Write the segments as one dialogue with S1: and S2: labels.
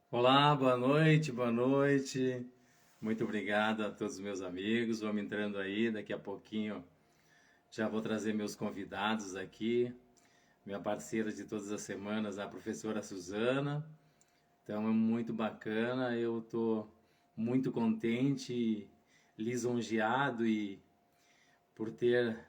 S1: Olá, boa noite, boa noite. Muito obrigado a todos os meus amigos. Vamos entrando aí, daqui a pouquinho já vou trazer meus convidados aqui. Minha parceira de todas as semanas, a professora Suzana. Então é muito bacana, eu estou muito contente, lisonjeado e por ter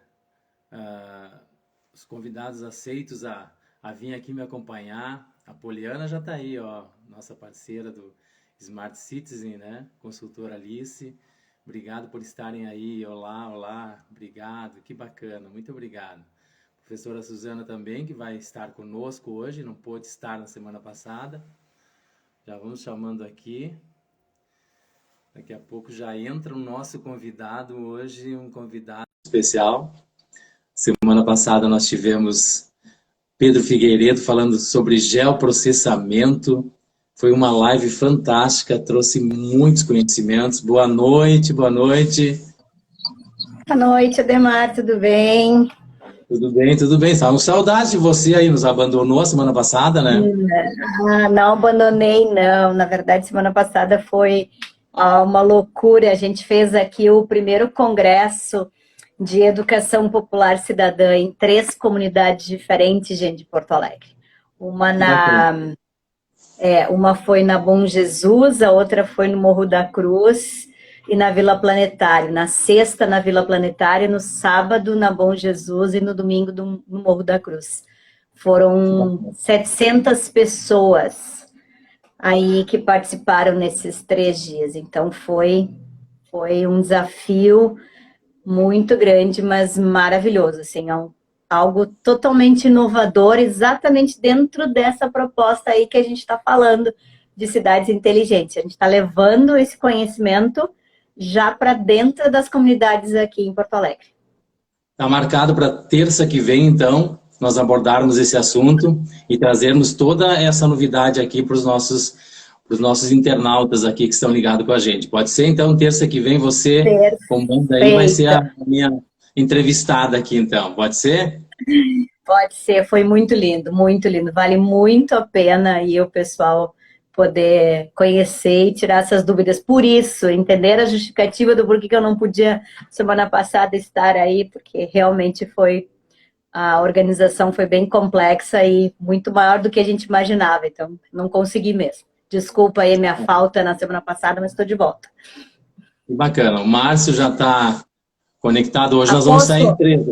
S1: os convidados aceitos a vir aqui me acompanhar. A Poliana já está aí, ó, nossa parceira do Smart Citizen, né? Consultora Alice. Obrigado por estarem aí. Olá, olá. Obrigado. Que bacana. Muito obrigado. Professora Suzana também, que vai estar conosco hoje, não pôde estar na semana passada. Já vamos chamando aqui. Daqui a pouco já entra o nosso convidado hoje, um convidado especial. Semana passada nós tivemos Pedro Figueiredo falando sobre geoprocessamento. Foi uma live fantástica, trouxe muitos conhecimentos. Boa noite, boa noite.
S2: Boa noite, Ademar, tudo bem?
S1: Tudo bem, tudo bem. Estávamos com saudade de você aí, nos abandonou a semana passada, né?
S2: Não abandonei, não. Na verdade, semana passada foi uma loucura. A gente fez aqui o primeiro congresso de educação popular cidadã em 3 comunidades diferentes, gente, de Porto Alegre. Uma foi na Bom Jesus, a outra foi no Morro da Cruz e na Vila Planetário. Na sexta, na Vila Planetário, no sábado, na Bom Jesus e no domingo, no Morro da Cruz. Foram 700 pessoas aí que participaram nesses 3 dias. Então, foi um desafio muito grande, mas maravilhoso. Assim, algo totalmente inovador, exatamente dentro dessa proposta aí que a gente está falando de cidades inteligentes. A gente está levando esse conhecimento já para dentro das comunidades aqui em Porto Alegre.
S1: Está marcado para terça que vem, então, nós abordarmos esse assunto e trazermos toda essa novidade aqui para os nossos internautas aqui que estão ligados com a gente. Pode ser, então, terça que vem você, comanda aí, vai ser a minha entrevistada aqui, então. Pode ser?
S2: Pode ser, foi muito lindo, muito lindo. Vale muito a pena aí o pessoal poder conhecer e tirar essas dúvidas. Por isso, entender a justificativa do porquê que eu não podia semana passada estar aí, porque realmente a organização foi bem complexa e muito maior do que a gente imaginava, então não consegui mesmo. Desculpa aí a minha falta na semana passada, mas estou de volta.
S1: Que bacana. O Márcio já está conectado. Hoje nós vamos sair em 3.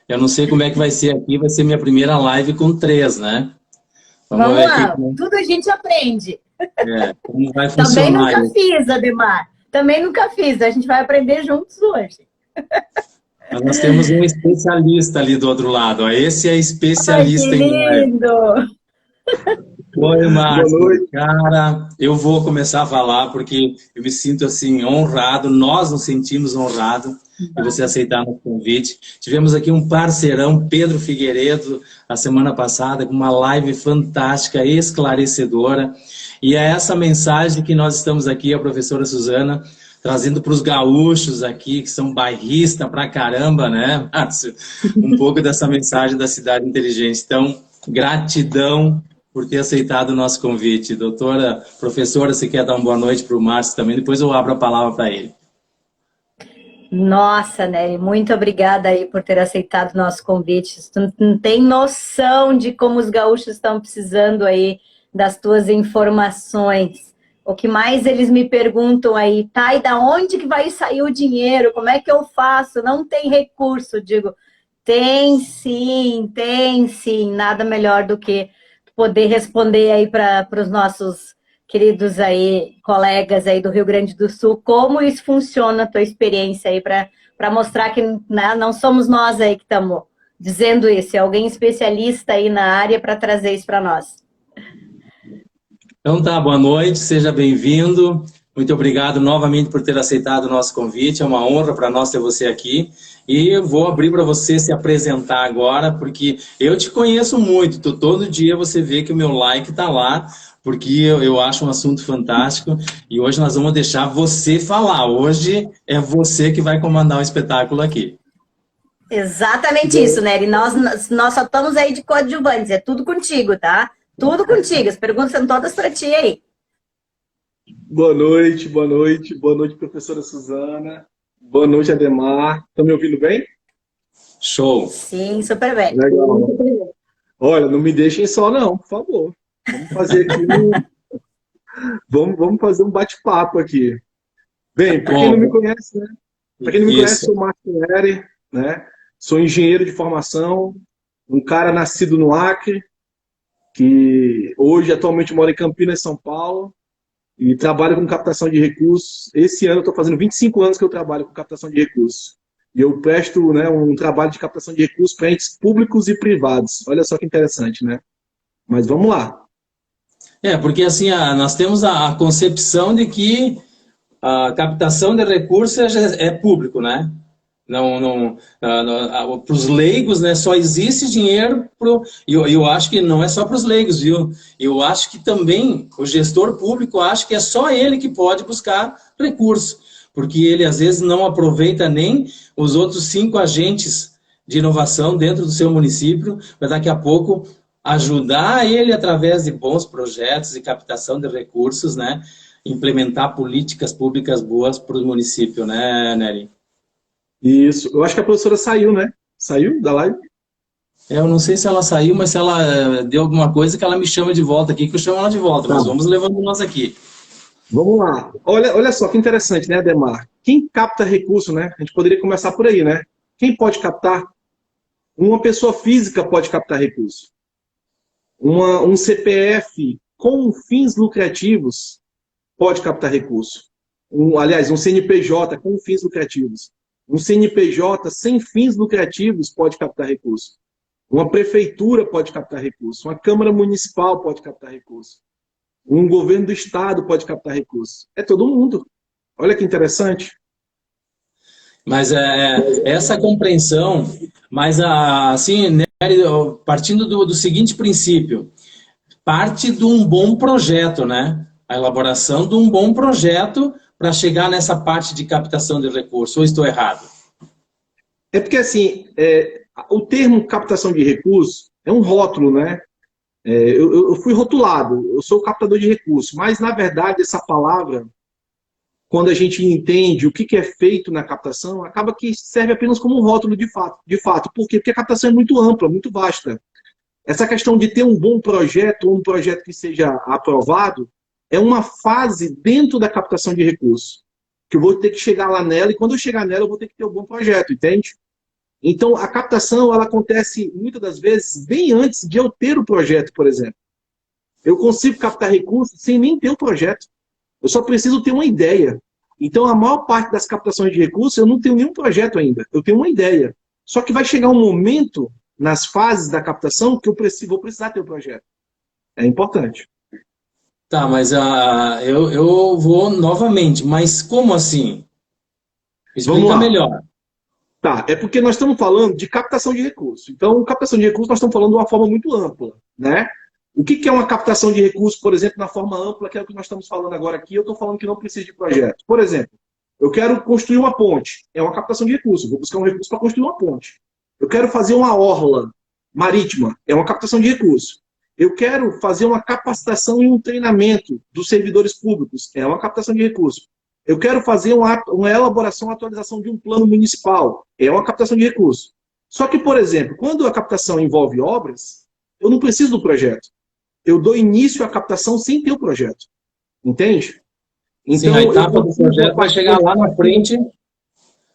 S1: Eu não sei como é que vai ser aqui, vai ser minha primeira live com 3, né?
S2: Vamos ver lá, tudo a gente aprende.
S1: Como vai funcionar.
S2: Também nunca fiz, Ademar. Também nunca fiz. A gente vai aprender juntos hoje.
S1: Mas nós temos um especialista ali do outro lado. Esse é especialista.
S2: Ai, que lindo!
S1: Oi, Márcio. Cara, eu vou começar a falar porque eu me sinto assim honrado, nós nos sentimos honrados de você aceitar nosso convite. Tivemos aqui um parceirão, Pedro Figueiredo, a semana passada, com uma live fantástica, esclarecedora. E é essa mensagem que nós estamos aqui, a professora Suzana, trazendo para os gaúchos aqui, que são bairristas pra caramba, né, Márcio? Um pouco dessa mensagem da cidade inteligente. Então, gratidão por ter aceitado o nosso convite. Doutora, professora, você quer dar uma boa noite para o Márcio também? Depois eu abro a palavra para ele.
S2: Nossa, Nery, muito obrigada aí por ter aceitado o nosso convite. Tu não tem noção de como os gaúchos estão precisando aí das tuas informações. O que mais eles me perguntam aí, tá, e da onde que vai sair o dinheiro? Como é que eu faço? Não tem recurso. Digo, tem sim, tem sim. Nada melhor do que poder responder aí para os nossos queridos aí, colegas aí do Rio Grande do Sul, como isso funciona, a tua experiência aí, para mostrar que, né, não somos nós aí que estamos dizendo isso, é alguém especialista aí na área para trazer isso para nós.
S1: Então tá, boa noite, seja bem-vindo. Muito obrigado novamente por ter aceitado o nosso convite, é uma honra para nós ter você aqui. E eu vou abrir para você se apresentar agora, porque eu te conheço muito, todo dia você vê que o meu like está lá, porque eu acho um assunto fantástico e hoje nós vamos deixar você falar. Hoje é você que vai comandar o espetáculo aqui.
S2: Exatamente isso, né? E nós só estamos aí de coadjuvantes, é tudo contigo, tá? Tudo contigo, as perguntas são todas para ti aí.
S3: boa noite, professora Suzana, boa noite, Ademar. Estão me ouvindo bem?
S1: Show.
S2: Sim, super bem.
S3: Legal. Olha, não me deixem só não, por favor. Vamos fazer aqui vamos fazer um bate-papo aqui. Bem, para quem não me conhece, né? Para quem não me conhece, sou Márcio Neri, né? Sou engenheiro de formação, um cara nascido no Acre, que hoje atualmente mora em Campinas, São Paulo, e trabalho com captação de recursos. Esse ano eu estou fazendo 25 anos que eu trabalho com captação de recursos. E eu presto, né, um trabalho de captação de recursos para entes públicos e privados. Olha só que interessante, né? Mas vamos lá.
S1: Porque assim, nós temos a concepção de que a captação de recursos é público, né? Não, para os leigos, né, só existe dinheiro e eu acho que não é só para os leigos, viu? Eu acho que também o gestor público acha que é só ele que pode buscar recursos, porque ele às vezes não aproveita nem os outros 5 agentes de inovação dentro do seu município, para daqui a pouco ajudar ele através de bons projetos e captação de recursos, né? Implementar políticas públicas boas para o município, né, Nery?
S3: Isso. Eu acho que a professora saiu, né? Saiu da live?
S1: Eu não sei se ela saiu, mas se ela deu alguma coisa que ela me chama de volta aqui, que eu chamo ela de volta. Tá. Mas vamos levando nós aqui.
S3: Vamos lá. Olha só que interessante, né, Ademar? Quem capta recurso, né? A gente poderia começar por aí, né? Quem pode captar? Uma pessoa física pode captar recurso. Um CPF com fins lucrativos pode captar recurso. Aliás, um CNPJ com fins lucrativos. Um CNPJ sem fins lucrativos pode captar recurso. Uma prefeitura pode captar recurso. Uma Câmara Municipal pode captar recurso. Um governo do Estado pode captar recurso. É todo mundo. Olha que interessante.
S1: Mas essa compreensão, mas assim, né, partindo do seguinte princípio, parte de um bom projeto, né? A elaboração de um bom projeto para chegar nessa parte de captação de recursos, ou estou errado?
S3: É porque, assim, o termo captação de recursos é um rótulo, né? Eu fui rotulado, eu sou captador de recursos, mas, na verdade, essa palavra, quando a gente entende o que é feito na captação, acaba que serve apenas como um rótulo de fato. Por quê? Porque a captação é muito ampla, muito vasta. Essa questão de ter um bom projeto, ou um projeto que seja aprovado, é uma fase dentro da captação de recursos, que eu vou ter que chegar lá nela, e quando eu chegar nela, eu vou ter que ter um bom projeto, entende? Então, a captação, ela acontece, muitas das vezes, bem antes de eu ter o projeto, por exemplo. Eu consigo captar recursos sem nem ter o projeto. Eu só preciso ter uma ideia. Então, a maior parte das captações de recursos, eu não tenho nenhum projeto ainda. Eu tenho uma ideia. Só que vai chegar um momento, nas fases da captação, que vou precisar ter o projeto. É importante.
S1: Tá, mas eu vou novamente. Mas como assim? Explica melhor.
S3: Tá, é porque nós estamos falando de captação de recursos. Então, captação de recursos, nós estamos falando de uma forma muito ampla, né? O que é uma captação de recursos, por exemplo, na forma ampla, que é o que nós estamos falando agora aqui? Eu estou falando que não precisa de projeto. Por exemplo, eu quero construir uma ponte. É uma captação de recursos. Vou buscar um recurso para construir uma ponte. Eu quero fazer uma orla marítima. É uma captação de recursos. Eu quero fazer uma capacitação e um treinamento dos servidores públicos. É uma captação de recursos. Eu quero fazer uma elaboração, uma atualização de um plano municipal. É uma captação de recursos. Só que, por exemplo, quando a captação envolve obras, eu não preciso do projeto. Eu dou início à captação sem ter o projeto. Entende?
S1: Então, sim, a etapa do projeto vai chegar lá na frente.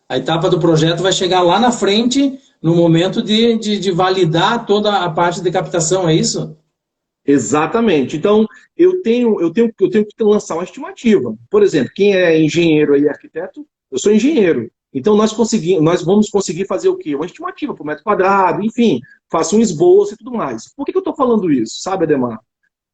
S1: A etapa do projeto vai chegar lá na frente no momento de validar toda a parte de captação, é isso?
S3: Exatamente. Então, eu tenho que lançar uma estimativa. Por exemplo, quem é engenheiro e arquiteto, eu sou engenheiro. Então, nós vamos conseguir fazer o quê? Uma estimativa por metro quadrado, enfim, faço um esboço e tudo mais. Por que eu estou falando isso, sabe, Ademar?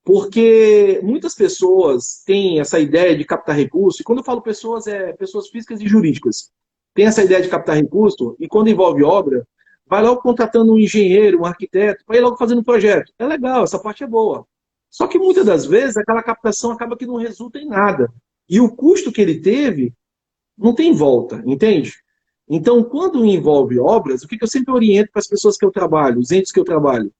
S3: Porque muitas pessoas têm essa ideia de captar recurso, e quando eu falo pessoas, é pessoas físicas e jurídicas. Tem essa ideia de captar recurso, e quando envolve obra, vai logo contratando um engenheiro, um arquiteto, para ir logo fazendo um projeto. É legal, essa parte é boa. Só que muitas das vezes aquela captação acaba que não resulta em nada. E o custo que ele teve não tem volta, entende? Então, quando envolve obras, o que eu sempre oriento para as pessoas que eu trabalho, os entes que eu trabalho?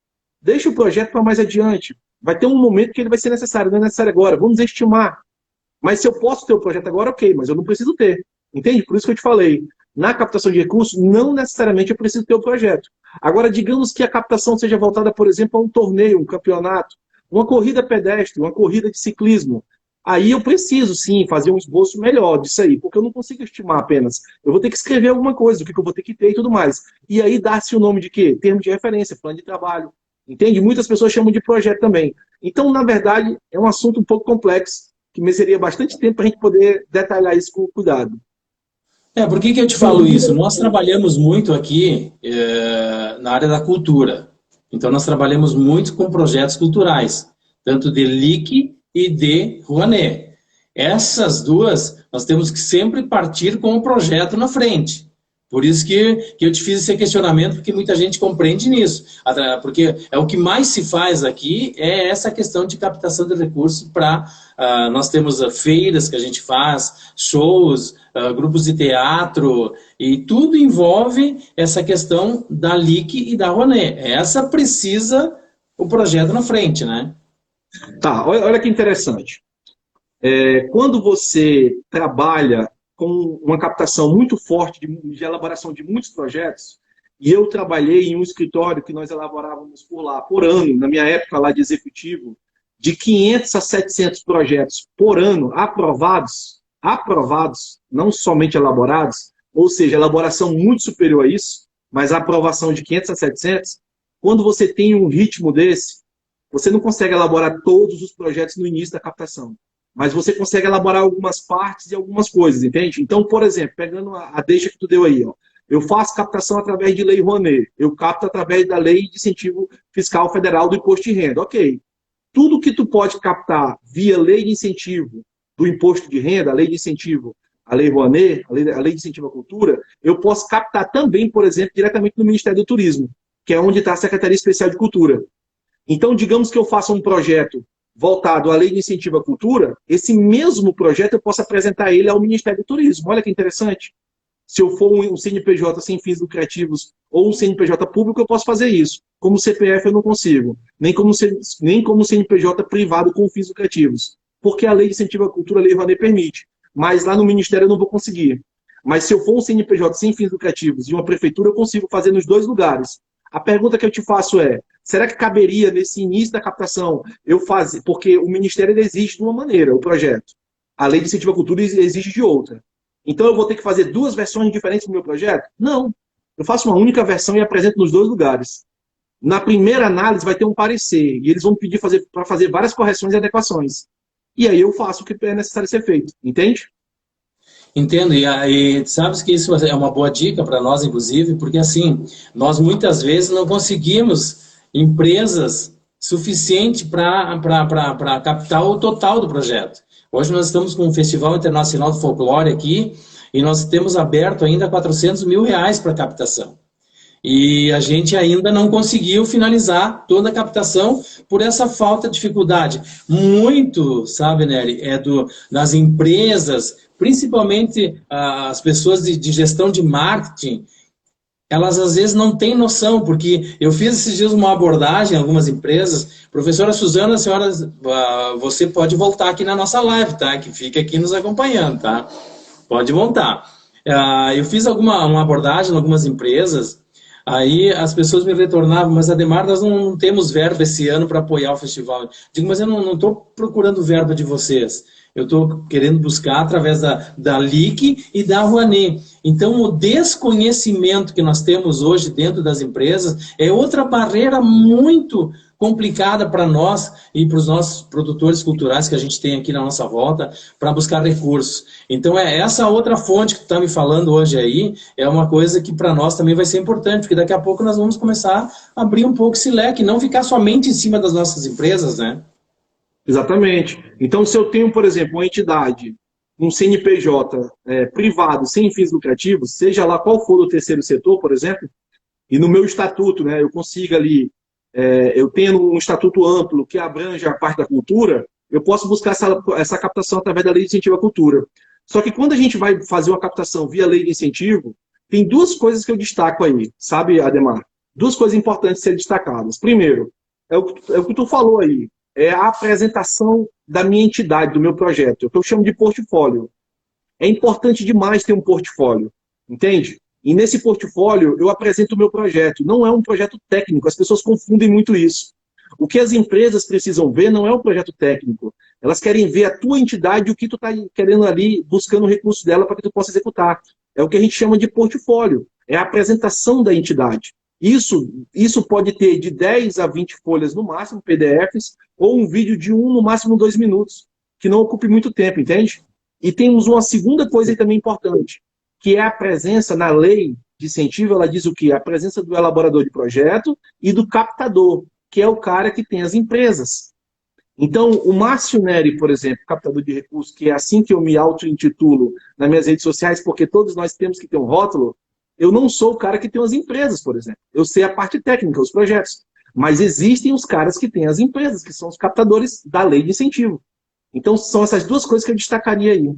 S3: Deixa o projeto para mais adiante. Vai ter um momento que ele vai ser necessário, não é necessário agora. Vamos estimar. Mas se eu posso ter o projeto agora, ok, mas eu não preciso ter. Entende? Por isso que eu te falei. Na captação de recursos, não necessariamente eu preciso ter o projeto. Agora, digamos que a captação seja voltada, por exemplo, a um torneio, um campeonato, uma corrida pedestre, uma corrida de ciclismo. Aí eu preciso, sim, fazer um esboço melhor disso aí, porque eu não consigo estimar apenas. Eu vou ter que escrever alguma coisa, o que eu vou ter que ter e tudo mais. E aí dá-se o nome de quê? Termo de referência, plano de trabalho. Entende? Muitas pessoas chamam de projeto também. Então, na verdade, é um assunto um pouco complexo, que mereceria bastante tempo para a gente poder detalhar isso com cuidado.
S1: Por que eu te falo isso? Nós trabalhamos muito aqui na área da cultura. Então, nós trabalhamos muito com projetos culturais, tanto de LIC e de Rouanet. Essas duas, nós temos que sempre partir com o projeto na frente. Por isso que eu te fiz esse questionamento, porque muita gente compreende nisso. Porque é o que mais se faz aqui é essa questão de captação de recursos para... nós temos feiras que a gente faz, shows, grupos de teatro, e tudo envolve essa questão da LIC e da Rouanet. Essa precisa o projeto na frente, né?
S3: Tá, olha que interessante. Quando você trabalha com uma captação muito forte de elaboração de muitos projetos, e eu trabalhei em um escritório que nós elaborávamos por lá, por ano, na minha época lá de executivo, de 500 a 700 projetos por ano aprovados, não somente elaborados, ou seja, elaboração muito superior a isso, mas a aprovação de 500 a 700, quando você tem um ritmo desse, você não consegue elaborar todos os projetos no início da captação. Mas você consegue elaborar algumas partes e algumas coisas, entende? Então, por exemplo, pegando a deixa que tu deu aí, ó, eu faço captação através de lei Rouanet, eu capto através da lei de incentivo fiscal federal do imposto de renda. Ok. Tudo que tu pode captar via lei de incentivo do imposto de renda, a lei de incentivo, a lei Rouanet, a lei de incentivo à cultura, eu posso captar também, por exemplo, diretamente no Ministério do Turismo, que é onde está a Secretaria Especial de Cultura. Então, digamos que eu faça um projeto voltado à lei de incentivo à cultura, esse mesmo projeto eu posso apresentar ele ao Ministério do Turismo. Olha que interessante. Se eu for um CNPJ sem fins lucrativos ou um CNPJ público, eu posso fazer isso. Como CPF eu não consigo. Nem como CNPJ privado com fins lucrativos. Porque a lei de incentivo à cultura, a lei Rouanet, permite. Mas lá no Ministério eu não vou conseguir. Mas se eu for um CNPJ sem fins lucrativos e uma prefeitura, eu consigo fazer nos dois lugares. A pergunta que eu te faço é, será que caberia, nesse início da captação, eu fazer... Porque o Ministério exige de uma maneira, o projeto. A lei de incentivo à cultura exige de outra. Então eu vou ter que fazer duas versões diferentes do meu projeto? Não. Eu faço uma única versão e apresento nos dois lugares. Na primeira análise vai ter um parecer, e eles vão pedir para fazer várias correções e adequações. E aí eu faço o que é necessário ser feito. Entende?
S1: Entendo, e sabes que isso é uma boa dica para nós, inclusive, porque assim, nós muitas vezes não conseguimos empresas suficientes para captar o total do projeto. Hoje nós estamos com um Festival Internacional de Folclore aqui, e nós temos aberto ainda R$400 mil para captação. E a gente ainda não conseguiu finalizar toda a captação por essa falta de dificuldade. Muito, sabe, Nery, das empresas, principalmente as pessoas de gestão de marketing, elas às vezes não têm noção, porque eu fiz esses dias uma abordagem em algumas empresas. Professora Suzana, a senhora, você pode voltar aqui na nossa live, tá? Que fica aqui nos acompanhando, tá? Pode voltar. Eu fiz uma abordagem em algumas empresas. Aí as pessoas me retornavam, mas Ademar, nós não temos verba esse ano para apoiar o festival. Digo, mas eu não estou procurando verba de vocês. Eu estou querendo buscar através da LIC e da Rouanet. Então, o desconhecimento que nós temos hoje dentro das empresas é outra barreira muito complicada para nós e para os nossos produtores culturais que a gente tem aqui na nossa volta para buscar recursos. Então, essa outra fonte que tu está me falando hoje aí é uma coisa que para nós também vai ser importante, porque daqui a pouco nós vamos começar a abrir um pouco esse leque, não ficar somente em cima das nossas empresas, né?
S3: Exatamente. Então, se eu tenho, por exemplo, uma entidade, um CNPJ privado, sem fins lucrativos, seja lá qual for o terceiro setor, por exemplo, e no meu estatuto, né, eu consigo ali, eu tenho um estatuto amplo que abrange a parte da cultura, eu posso buscar essa captação através da lei de incentivo à cultura. Só que quando a gente vai fazer uma captação via lei de incentivo, tem duas coisas que eu destaco aí, sabe, Ademar? Duas coisas importantes de serem destacadas. Primeiro, é o que tu falou aí. é a apresentação da minha entidade, do meu projeto, o que eu chamo de portfólio. É importante demais ter um portfólio, entende? E nesse portfólio eu apresento o meu projeto. Não é um projeto técnico, as pessoas confundem muito isso. O que as empresas precisam ver não é um projeto técnico. Elas querem ver a tua entidade e o que tu está querendo ali, buscando o recurso dela para que tu possa executar. É o que a gente chama de portfólio. É a apresentação da entidade. Isso pode ter de 10 a 20 folhas no máximo, PDFs, ou um vídeo de 1, no máximo 2 minutos, que não ocupe muito tempo, entende? E temos uma segunda coisa aí também importante, que é a presença na lei de incentivo, ela diz o quê? A presença do elaborador de projeto e do captador, que é o cara que tem as empresas. Então, o Márcio Neri, por exemplo, captador de recursos, que é assim que eu me auto-intitulo nas minhas redes sociais, porque todos nós temos que ter um rótulo, eu não sou o cara que tem as empresas, por exemplo. Eu sei a parte técnica, os projetos. Mas existem os caras que têm as empresas, que são os captadores da lei de incentivo. Então, são essas duas coisas que eu destacaria aí,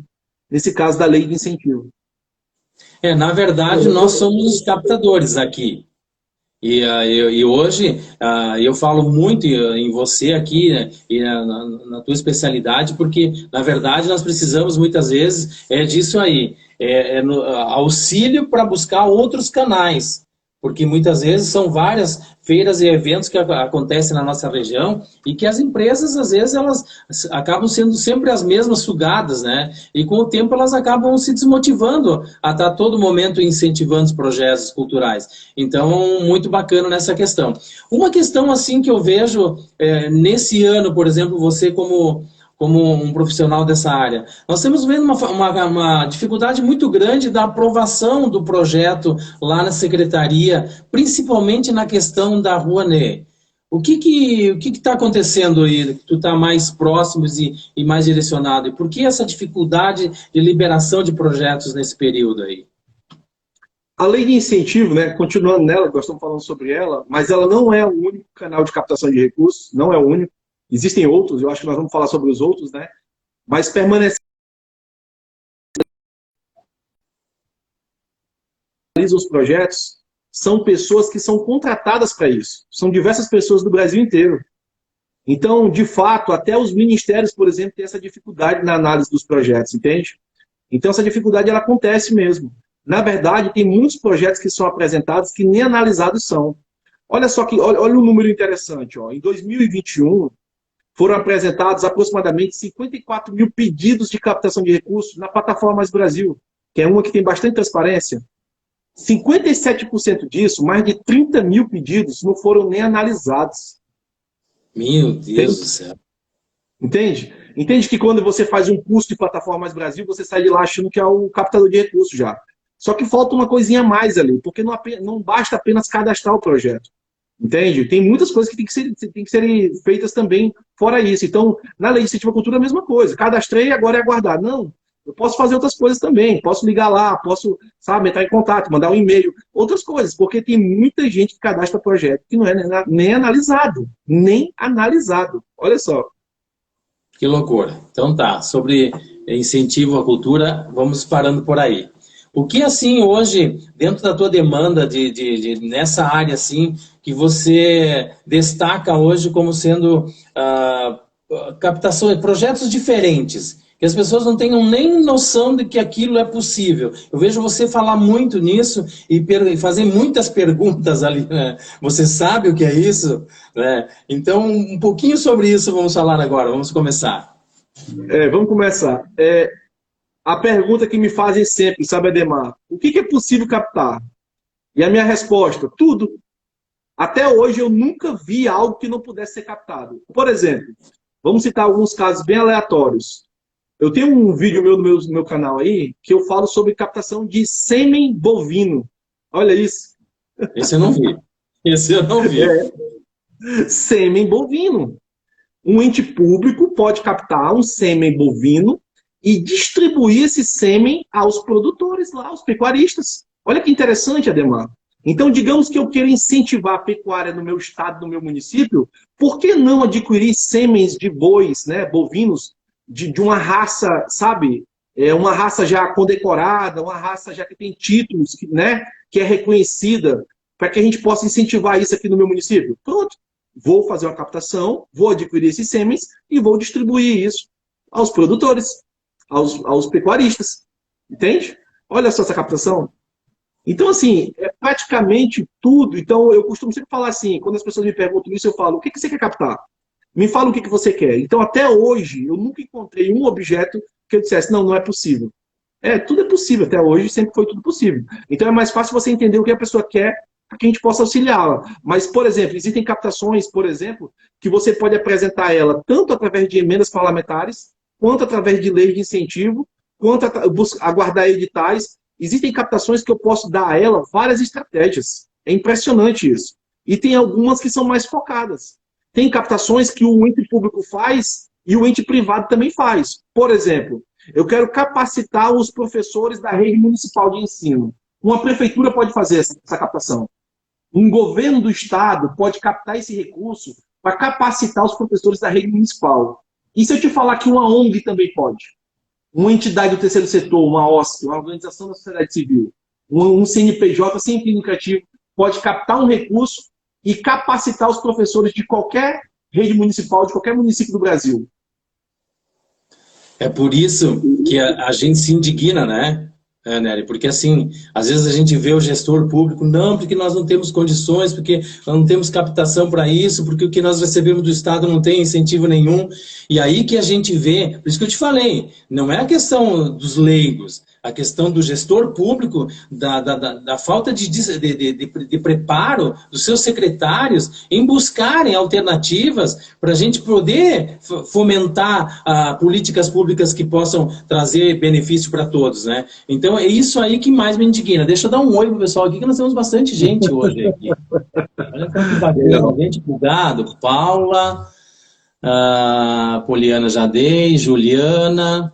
S3: nesse caso da lei de incentivo.
S1: Na verdade, nós somos os captadores aqui. E hoje eu falo muito em você aqui, né, e na tua especialidade, porque, na verdade, nós precisamos muitas vezes disso aí, auxílio para buscar outros canais. Porque muitas vezes são várias feiras e eventos que acontecem na nossa região e que as empresas, às vezes, elas acabam sendo sempre as mesmas sugadas, né? E com o tempo elas acabam se desmotivando a estar todo momento incentivando os projetos culturais. Então, muito bacana nessa questão. Uma questão, assim, que eu vejo nesse ano, por exemplo, você como um profissional dessa área. Nós estamos vendo uma dificuldade muito grande da aprovação do projeto lá na secretaria, principalmente na questão da Rouanet. O que está acontecendo aí? Tu está mais próximo e mais direcionado. E por que essa dificuldade de liberação de projetos nesse período aí?
S3: A lei de incentivo, né, continuando nela, nós estamos falando sobre ela, mas ela não é o único canal de captação de recursos, não é o único. Existem outros, eu acho que nós vamos falar sobre os outros, né? Mas permanece os projetos são pessoas que são contratadas para isso. São diversas pessoas do Brasil inteiro. Então, de fato, até os ministérios, por exemplo, têm essa dificuldade na análise dos projetos, entende? Então, essa dificuldade ela acontece mesmo. Na verdade, tem muitos projetos que são apresentados que nem analisados são. Olha só que, olha um número interessante. Ó. Em 2021, foram apresentados aproximadamente 54 mil pedidos de captação de recursos na plataforma Mais Brasil, que é uma que tem bastante transparência. 57% disso, mais de 30 mil pedidos, não foram nem analisados.
S1: Meu Deus do céu.
S3: Entende? Entende que quando você faz um curso de plataforma Mais Brasil, você sai de lá achando que é o captador de recursos já. Só que falta uma coisinha a mais ali, porque não basta apenas cadastrar o projeto. Entende? Tem muitas coisas que tem que ser feitas também fora isso. Então, na lei de incentivo à cultura é a mesma coisa. Cadastrei, agora é aguardar. Não, eu posso fazer outras coisas também. Posso ligar lá, posso, sabe, entrar em contato, mandar um e-mail. Outras coisas, porque tem muita gente que cadastra projeto que não é nem analisado. Nem analisado. Olha só.
S1: Que loucura. Então tá, sobre incentivo à cultura, vamos parando por aí. O que, assim, hoje, dentro da tua demanda nessa área, assim, que você destaca hoje como sendo captação, projetos diferentes, que as pessoas não tenham nem noção de que aquilo é possível. Eu vejo você falar muito nisso e fazer muitas perguntas ali, né? Você sabe o que é isso? Né? Então, um pouquinho sobre isso vamos falar agora, vamos começar.
S3: Vamos começar. A pergunta que me fazem sempre, sabe, Ademar? O que é possível captar? E a minha resposta, tudo. Até hoje eu nunca vi algo que não pudesse ser captado. Por exemplo, vamos citar alguns casos bem aleatórios. Eu tenho um vídeo meu no meu canal aí, que eu falo sobre captação de sêmen bovino. Olha isso.
S1: Esse eu não vi. Esse eu não vi.
S3: Sêmen bovino. Um ente público pode captar um sêmen bovino e distribuir esse sêmen aos produtores lá, aos pecuaristas. Olha que interessante, Ademar. Então, digamos que eu queira incentivar a pecuária no meu estado, no meu município, por que não adquirir sêmens de bois, né, bovinos, de uma raça, sabe, uma raça já condecorada, uma raça já que tem títulos, né, que é reconhecida, para que a gente possa incentivar isso aqui no meu município? Pronto. vou fazer uma captação, vou adquirir esses sêmens e vou distribuir isso aos produtores, aos pecuaristas. Entende? Olha só essa captação. Então, assim, é praticamente tudo. Então, eu costumo sempre falar assim, quando as pessoas me perguntam isso, eu falo, o que você quer captar? Me fala o que você quer. Então, até hoje, eu nunca encontrei um objeto que eu dissesse, não, não é possível. Tudo é possível. Até hoje, sempre foi tudo possível. Então, é mais fácil você entender o que a pessoa quer para que a gente possa auxiliá-la. Mas, por exemplo, existem captações, por exemplo, que você pode apresentar ela tanto através de emendas parlamentares, quanto através de leis de incentivo, quanto aguardar editais. Existem captações que eu posso dar a ela várias estratégias. É impressionante isso. E tem algumas que são mais focadas. Tem captações que o ente público faz e o ente privado também faz. Por exemplo, eu quero capacitar os professores da rede municipal de ensino. Uma prefeitura pode fazer essa captação. Um governo do estado pode captar esse recurso para capacitar os professores da rede municipal. E se eu te falar que uma ONG também pode? Uma entidade do terceiro setor, uma OSC, uma organização da sociedade civil, um CNPJ sem fim lucrativo, pode captar um recurso e capacitar os professores de qualquer rede municipal, de qualquer município do Brasil.
S1: É por isso que a gente se indigna, né, Nery? Porque assim, às vezes a gente vê o gestor público, não, porque nós não temos condições, porque nós não temos captação para isso, porque o que nós recebemos do Estado não tem incentivo nenhum. E aí que a gente vê, por isso que eu te falei, não é a questão dos leigos, a questão do gestor público, da falta de preparo dos seus secretários em buscarem alternativas para a gente poder fomentar políticas públicas que possam trazer benefício para todos, né? Então é isso aí que mais me indigna. Deixa eu dar um oi pro pessoal aqui, que nós temos bastante gente hoje aqui. Olha só que bacana, gente bugado, Paula, Poliana Jadei, Juliana...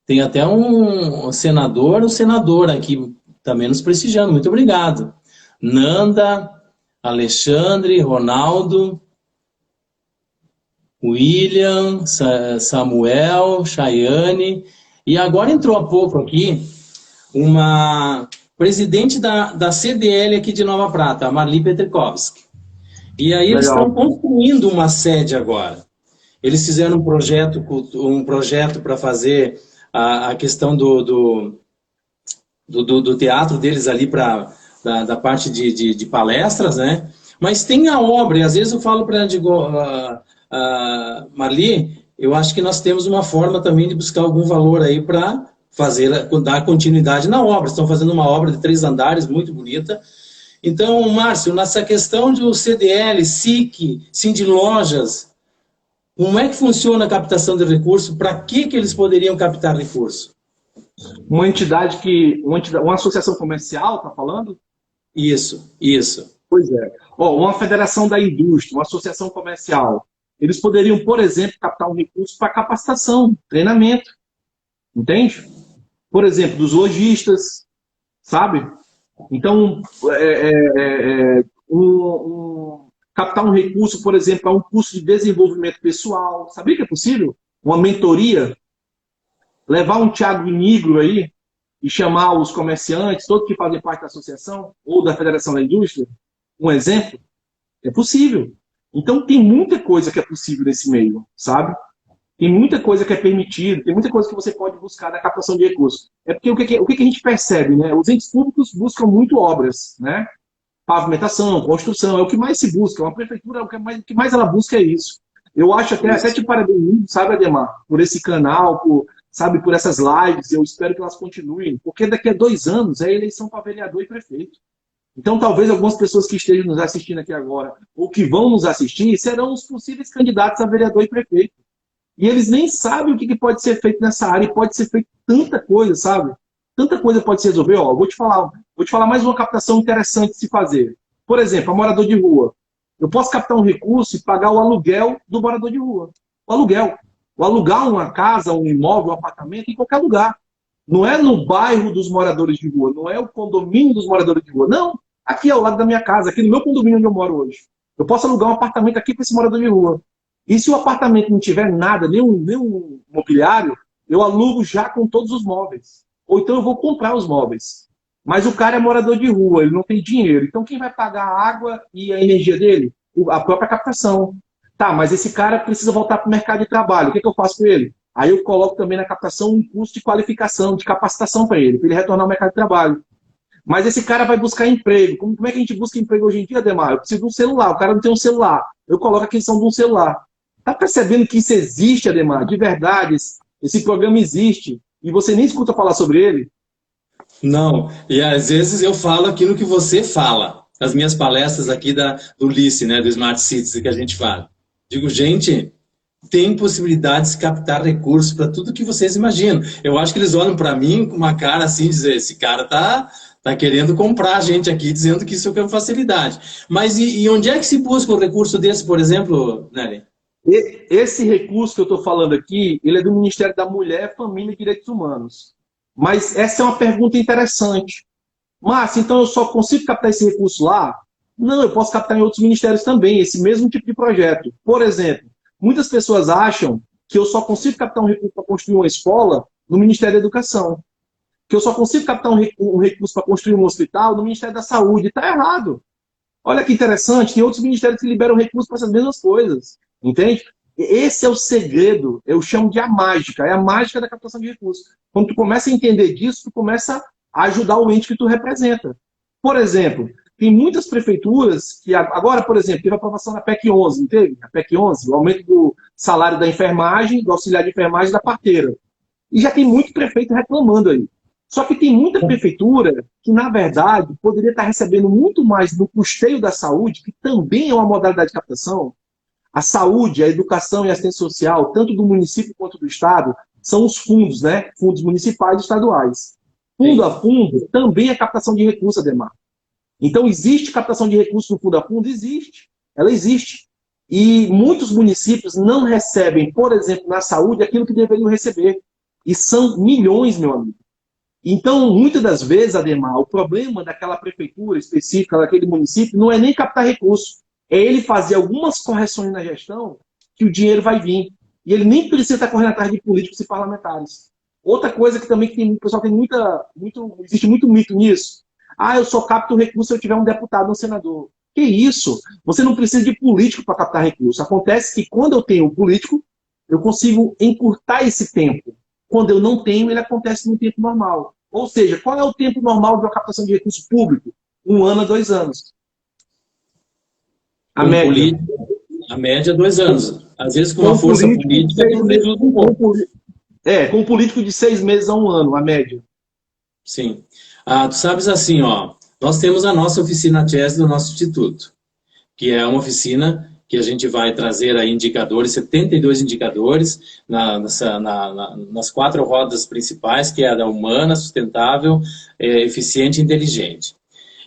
S1: Tem até um senador aqui também nos prestigiando. Muito obrigado. Nanda, Alexandre, Ronaldo, William, Samuel, Chayane. E agora entrou há pouco aqui uma presidente da CDL aqui de Nova Prata, a Marli Petrikovski. E aí eles estão construindo uma sede agora. Eles fizeram um projeto para fazer a questão do teatro deles ali da parte de palestras, né? Mas tem a obra, e às vezes eu falo para ela, digo, Marli, eu acho que nós temos uma forma também de buscar algum valor aí para dar continuidade na obra. Estão fazendo uma obra de 3 andares, muito bonita. Então, Márcio, nessa questão do CDL, SIC, Sindilojas, como é que funciona a captação de recursos? Para que eles poderiam captar recurso?
S3: Uma associação comercial, está falando?
S1: Isso.
S3: Pois é. Uma federação da indústria, uma associação comercial. Eles poderiam, por exemplo, captar um recurso para capacitação, treinamento. Entende? Por exemplo, dos lojistas, sabe? Então, captar um recurso, por exemplo, para um curso de desenvolvimento pessoal. Sabia que é possível? Uma mentoria. Levar um Thiago Nigro aí e chamar os comerciantes, todos que fazem parte da associação ou da Federação da Indústria, um exemplo. É possível. Então, tem muita coisa que é possível nesse meio, sabe? Tem muita coisa que é permitida, tem muita coisa que você pode buscar na captação de recursos. É porque o que a gente percebe, né? Os entes públicos buscam muito obras, né? Pavimentação, construção, é o que mais se busca. Uma prefeitura, o que mais ela busca é isso. Eu acho até te parabenizo, sabe, Ademar, por esse canal, por essas lives, eu espero que elas continuem, porque daqui a 2 anos é eleição para vereador e prefeito. Então, talvez algumas pessoas que estejam nos assistindo aqui agora, ou que vão nos assistir, serão os possíveis candidatos a vereador e prefeito. E eles nem sabem o que pode ser feito nessa área, e pode ser feito tanta coisa, sabe? Tanta coisa pode se resolver. Vou te falar mais uma captação interessante de se fazer. Por exemplo, a morador de rua. Eu posso captar um recurso e pagar o aluguel do morador de rua. O aluguel. O alugar uma casa, um imóvel, um apartamento, em qualquer lugar. Não é no bairro dos moradores de rua, não é o condomínio dos moradores de rua. Não, aqui ao lado da minha casa, aqui no meu condomínio onde eu moro hoje. Eu posso alugar um apartamento aqui para esse morador de rua. E se o apartamento não tiver nada, nenhum mobiliário, eu alugo já com todos os móveis. Ou então eu vou comprar os móveis. Mas o cara é morador de rua, ele não tem dinheiro. Então quem vai pagar a água e a energia dele? a própria captação. Tá, mas esse cara precisa voltar para o mercado de trabalho. O que eu faço com ele? Aí eu coloco também na captação um curso de qualificação, de capacitação para ele retornar ao mercado de trabalho. Mas esse cara vai buscar emprego. Como é que a gente busca emprego hoje em dia, Ademar? Eu preciso de um celular. O cara não tem um celular. Eu coloco a questão de um celular. Tá percebendo que isso existe, Ademar? De verdade, esse programa existe. E você nem escuta falar sobre ele?
S1: Não. E às vezes eu falo aquilo que você fala. As minhas palestras aqui do LICE, né, do Smart Cities, que a gente fala. Digo, gente, tem possibilidade de captar recursos para tudo que vocês imaginam. Eu acho que eles olham para mim com uma cara assim, dizer, esse cara tá querendo comprar a gente aqui, dizendo que isso é uma facilidade. Mas e onde é que se busca um recurso desse, por exemplo, Nery?
S3: Esse recurso que eu estou falando aqui, ele é do Ministério da Mulher, Família e Direitos Humanos. Mas essa é uma pergunta interessante. Márcio, então eu só consigo captar esse recurso lá? Não, eu posso captar em outros ministérios também, esse mesmo tipo de projeto. Por exemplo, muitas pessoas acham que eu só consigo captar um recurso para construir uma escola no Ministério da Educação. Que eu só consigo captar um recurso para construir um hospital no Ministério da Saúde. Está errado. Olha que interessante, tem outros ministérios que liberam recursos para essas mesmas coisas. Entende? Esse é o segredo, eu chamo de a mágica, é a mágica da captação de recursos. Quando tu começa a entender disso, tu começa a ajudar o ente que tu representa. Por exemplo, tem muitas prefeituras que agora, por exemplo, teve a aprovação da PEC 11, não teve? A PEC 11, o aumento do salário da enfermagem, do auxiliar de enfermagem e da parteira. E já tem muito prefeito reclamando aí. Só que tem muita prefeitura que, na verdade, poderia estar recebendo muito mais no custeio da saúde, que também é uma modalidade de captação. A saúde, a educação e a assistência social, tanto do município quanto do estado, são os fundos, né? Fundos municipais e estaduais. Fundo a fundo também é captação de recursos, Ademar. Então, existe captação de recursos no fundo a fundo? Existe. Ela existe. E muitos municípios não recebem, por exemplo, na saúde, aquilo que deveriam receber. E são milhões, meu amigo. Então, muitas das vezes, Ademar, o problema daquela prefeitura específica, daquele município, não é nem captar recursos. É ele fazer algumas correções na gestão que o dinheiro vai vir. E ele nem precisa estar correndo atrás de políticos e parlamentares. Outra coisa que também o pessoal tem existe muito mito nisso. Ah, eu só capto recurso se eu tiver um deputado, um senador. Que isso? Você não precisa de político para captar recurso. Acontece que quando eu tenho um político, eu consigo encurtar esse tempo. Quando eu não tenho, ele acontece no tempo normal. Ou seja, qual é o tempo normal de uma captação de recurso público? 1 ano a 2 anos. A média.
S1: A média é 2 anos. Às vezes com uma força política, reduz um pouco.
S3: Com um político de 6 meses a 1 ano, a média.
S1: Sim. Tu sabes assim, ó, nós temos a nossa oficina Chess do nosso instituto, que é uma oficina que a gente vai trazer aí indicadores, 72 indicadores, nas 4 rodas principais, que é a da humana, sustentável, eficiente e inteligente.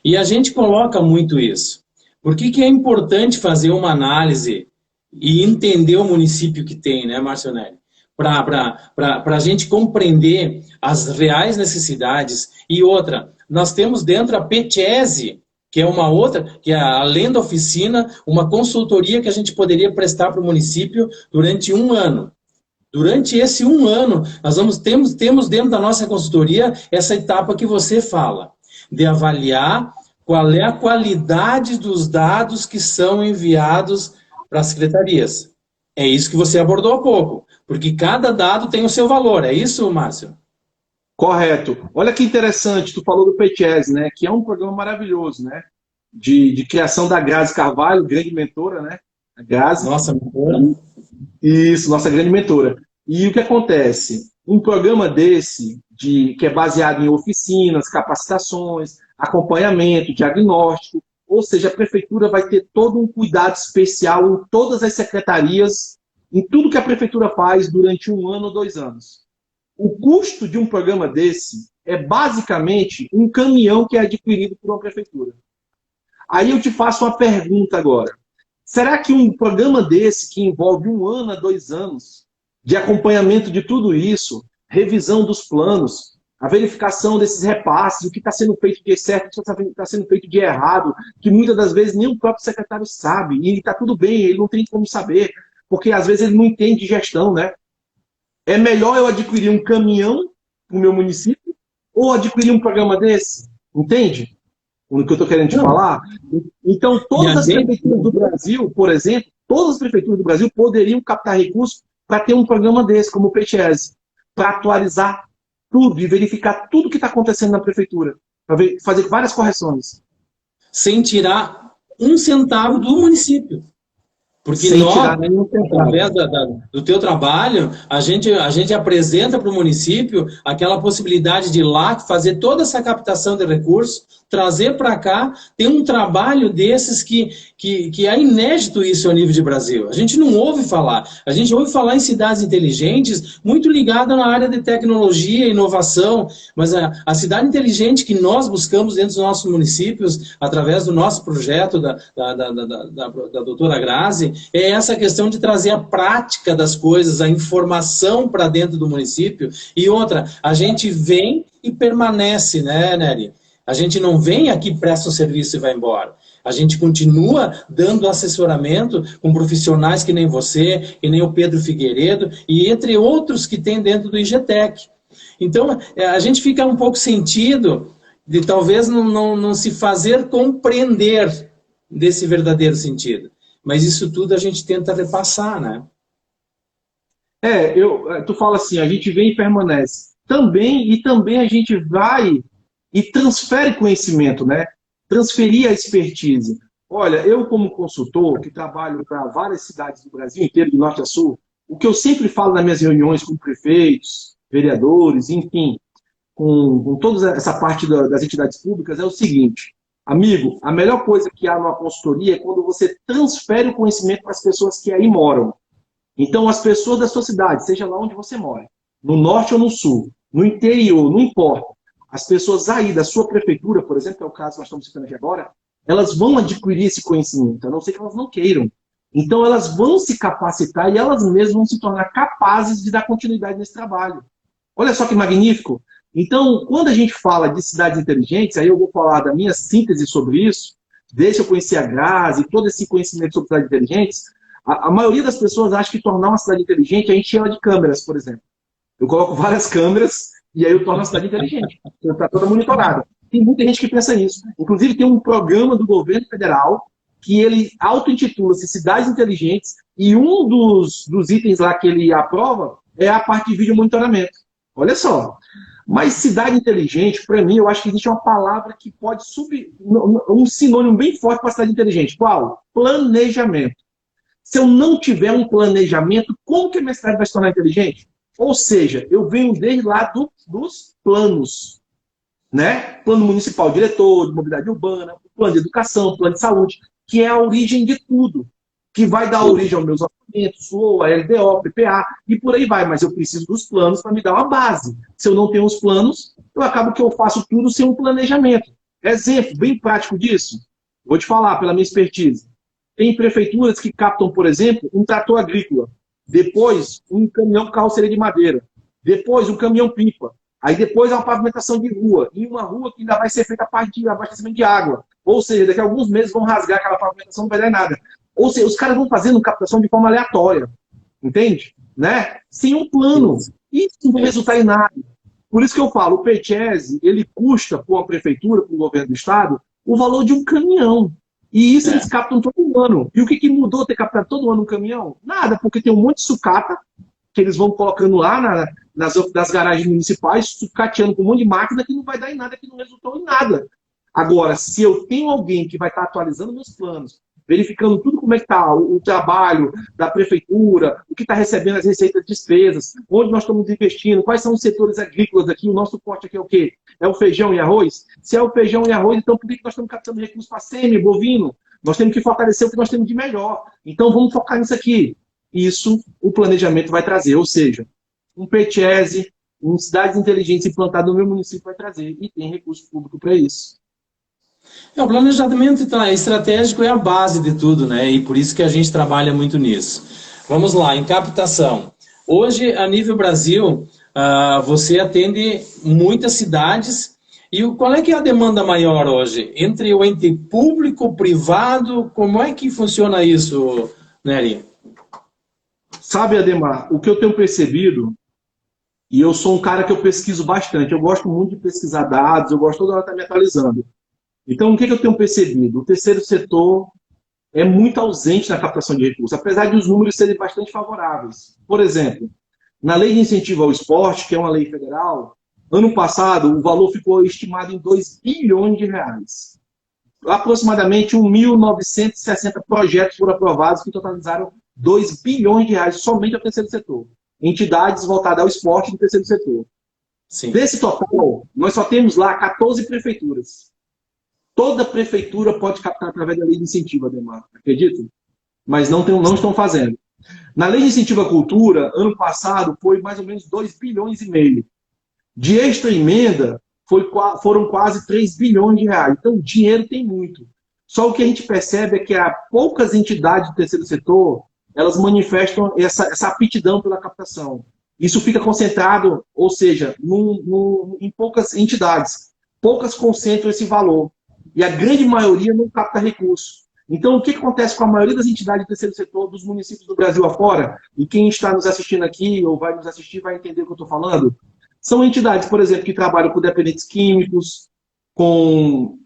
S1: E a gente coloca muito isso. Por que é importante fazer uma análise e entender o município que tem, né, Marcionelli? Para a gente compreender as reais necessidades. E outra, nós temos dentro a PChese, que é uma outra, que é além da oficina, uma consultoria que a gente poderia prestar para o município durante 1 ano. Durante esse 1 ano, nós temos dentro da nossa consultoria essa etapa que você fala, de avaliar qual é a qualidade dos dados que são enviados para as secretarias. É isso que você abordou há pouco, porque cada dado tem o seu valor, é isso, Márcio?
S3: Correto. Olha que interessante, tu falou do PChese, né? Que é um programa maravilhoso, né? De criação da Grazi Carvalho, grande mentora, né? A Grazi.
S1: Nossa mentora.
S3: Isso, nossa grande mentora. E o que acontece? Um programa desse, que é baseado em oficinas, capacitações, acompanhamento, diagnóstico, ou seja, a prefeitura vai ter todo um cuidado especial em todas as secretarias, em tudo que a prefeitura faz durante 1 ano ou 2 anos. O custo de um programa desse é basicamente um caminhão que é adquirido por uma prefeitura. Aí eu te faço uma pergunta agora. Será que um programa desse, que envolve 1 ano a 2 anos, de acompanhamento de tudo isso, revisão dos planos, a verificação desses repasses, o que está sendo feito de certo, o que está sendo feito de errado, que muitas das vezes nem o próprio secretário sabe, e está tudo bem, ele não tem como saber, porque às vezes ele não entende de gestão, né? É melhor eu adquirir um caminhão no meu município ou adquirir um programa desse? Entende? O que eu estou querendo te falar? Então, todas as prefeituras do Brasil, por exemplo, todas as prefeituras do Brasil poderiam captar recursos para ter um programa desse, como o PTS, para atualizar tudo e verificar tudo que está acontecendo na prefeitura, para fazer várias correções.
S4: Sem tirar um centavo do município. Porque
S3: Sem
S4: nós,
S3: tirar nenhum centavo.
S4: através do teu trabalho, a gente apresenta para o município aquela possibilidade de ir lá fazer toda essa captação de recursos, trazer para cá, tem um trabalho desses que é inédito isso a nível de Brasil. A gente não ouve falar. A gente ouve falar em cidades inteligentes, muito ligada na área de tecnologia e inovação, mas a cidade inteligente que nós buscamos dentro dos nossos municípios, através do nosso projeto da doutora Grazi, é essa questão de trazer a prática das coisas, a informação para dentro do município. E outra, a gente vem e permanece, né, Nery? A gente não vem aqui, presta um serviço e vai embora. A gente continua dando assessoramento com profissionais que nem você, que nem o Pedro Figueiredo, e entre outros que tem dentro do IGTEC. Então, a gente fica um pouco sentido de talvez não se fazer compreender desse verdadeiro sentido. Mas isso tudo a gente tenta repassar, né?
S3: Tu fala assim, a gente vem e permanece. Também a gente vai e transfere conhecimento, né? Transferir a expertise. Olha, eu como consultor, que trabalho para várias cidades do Brasil inteiro, de norte a sul, o que eu sempre falo nas minhas reuniões com prefeitos, vereadores, enfim, com toda essa parte das entidades públicas, é o seguinte: amigo, a melhor coisa que há numa consultoria é quando você transfere o conhecimento para as pessoas que aí moram. Então, as pessoas da sua cidade, seja lá onde você mora, no norte ou no sul, no interior, não importa, as pessoas aí da sua prefeitura, por exemplo, que é o caso que nós estamos citando aqui agora, elas vão adquirir esse conhecimento, a não ser que elas não queiram. Então, elas vão se capacitar e elas mesmas vão se tornar capazes de dar continuidade nesse trabalho. Olha só que magnífico! Então, quando a gente fala de cidades inteligentes, aí eu vou falar da minha síntese sobre isso, desde eu conhecer a Grazi, todo esse conhecimento sobre cidades inteligentes, a maioria das pessoas acha que tornar uma cidade inteligente é encher ela de câmeras, por exemplo. Eu coloco várias câmeras e aí eu torno a cidade inteligente. Está toda monitorada. Tem muita gente que pensa nisso. Inclusive, tem um programa do governo federal que ele auto-intitula-se Cidades Inteligentes, e um dos itens lá que ele aprova é a parte de vídeo monitoramento. Olha só. Mas cidade inteligente, para mim, eu acho que existe uma palavra que pode subir, um sinônimo bem forte para cidade inteligente. Qual? Planejamento. Se eu não tiver um planejamento, como que a minha cidade vai se tornar inteligente? Ou seja, eu venho desde lá dos planos, né? Plano municipal diretor, de mobilidade urbana, plano de educação, plano de saúde, que é a origem de tudo, que vai dar origem aos meus orçamentos, a LDO, PPA, e por aí vai. Mas eu preciso dos planos para me dar uma base. Se eu não tenho os planos, eu acabo que eu faço tudo sem um planejamento. Exemplo bem prático disso, vou te falar pela minha expertise. Tem prefeituras que captam, por exemplo, um trator agrícola, depois um caminhão com carroceria de madeira, depois um caminhão-pipa, aí depois uma pavimentação de rua, e uma rua que ainda vai ser feita a parte de abastecimento de água. Ou seja, daqui a alguns meses vão rasgar aquela pavimentação, não vai dar nada. Ou seja, os caras vão fazendo captação de forma aleatória, entende? Né? Sem um plano. Isso não vai resultar em nada. Por isso que eu falo, o PETES, ele custa para uma prefeitura, para o governo do estado, o valor de um caminhão. E isso eles captam todo ano. E o que mudou ter captado todo ano um caminhão? Nada, porque tem um monte de sucata que eles vão colocando lá nas garagens municipais, sucateando com um monte de máquina que não vai dar em nada, que não resultou em nada. Agora, se eu tenho alguém que vai estar atualizando meus planos, verificando tudo como é que está o trabalho da prefeitura, o que está recebendo as receitas, despesas, onde nós estamos investindo, quais são os setores agrícolas aqui, o nosso corte aqui é o quê? É o feijão e arroz? Se é o feijão e arroz, então por que nós estamos captando recursos para semi, bovino? Nós temos que fortalecer o que nós temos de melhor. Então vamos focar nisso aqui. Isso o planejamento vai trazer, ou seja, um PETES, uma cidades inteligentes implantada no meu município vai trazer, e tem recurso público para isso.
S4: O planejamento estratégico é a base de tudo, né? E por isso que a gente trabalha muito nisso. Vamos lá, em captação. Hoje, a nível Brasil, você atende muitas cidades. E qual é que é a demanda maior hoje? Entre o ente público, privado, como é que funciona isso, Nery?
S3: Sabe, Ademar, o que eu tenho percebido, e eu sou um cara que eu pesquiso bastante, eu gosto muito de pesquisar dados, eu gosto toda hora de estar me atualizando. Então, o que eu tenho percebido? O terceiro setor é muito ausente na captação de recursos, apesar de os números serem bastante favoráveis. Por exemplo, na Lei de Incentivo ao Esporte, que é uma lei federal, ano passado o valor ficou estimado em 2 bilhões de reais. Aproximadamente 1.960 projetos foram aprovados que totalizaram 2 bilhões de reais somente ao terceiro setor. Entidades voltadas ao esporte no terceiro setor.
S4: Sim.
S3: Desse total, nós só temos lá 14 prefeituras. Toda prefeitura pode captar através da lei de incentivo, Ademar, acredito? Mas não estão fazendo. Na lei de incentivo à cultura, ano passado, foi mais ou menos 2 bilhões e meio. De extra emenda, foram quase 3 bilhões de reais. Então, dinheiro tem muito. Só o que a gente percebe é que há poucas entidades do terceiro setor, elas manifestam essa aptidão pela captação. Isso fica concentrado, ou seja, em poucas entidades. Poucas concentram esse valor. E a grande maioria não capta recurso. Então, o que acontece com a maioria das entidades do terceiro setor, dos municípios do Brasil afora, e quem está nos assistindo aqui, ou vai nos assistir, vai entender o que eu estou falando? São entidades, por exemplo, que trabalham com dependentes químicos, com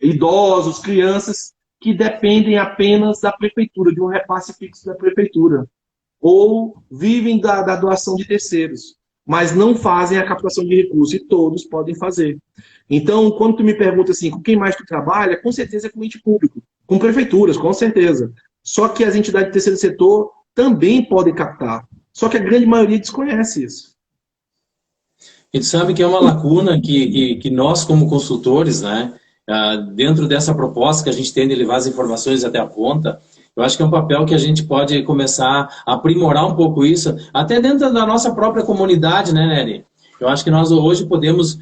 S3: idosos, crianças, que dependem apenas da prefeitura, de um repasse fixo da prefeitura. Ou vivem da doação de terceiros, mas não fazem a captação de recursos, e todos podem fazer. Então, quando tu me pergunta assim, com quem mais tu trabalha, com certeza é com ente público, com prefeituras, com certeza. Só que as entidades do terceiro setor também podem captar. Só que a grande maioria desconhece isso.
S4: A gente sabe que é uma lacuna que nós, como consultores, né, dentro dessa proposta que a gente tem de levar as informações até a ponta, eu acho que é um papel que a gente pode começar a aprimorar um pouco isso, até dentro da nossa própria comunidade, né, Nery? Eu acho que nós hoje podemos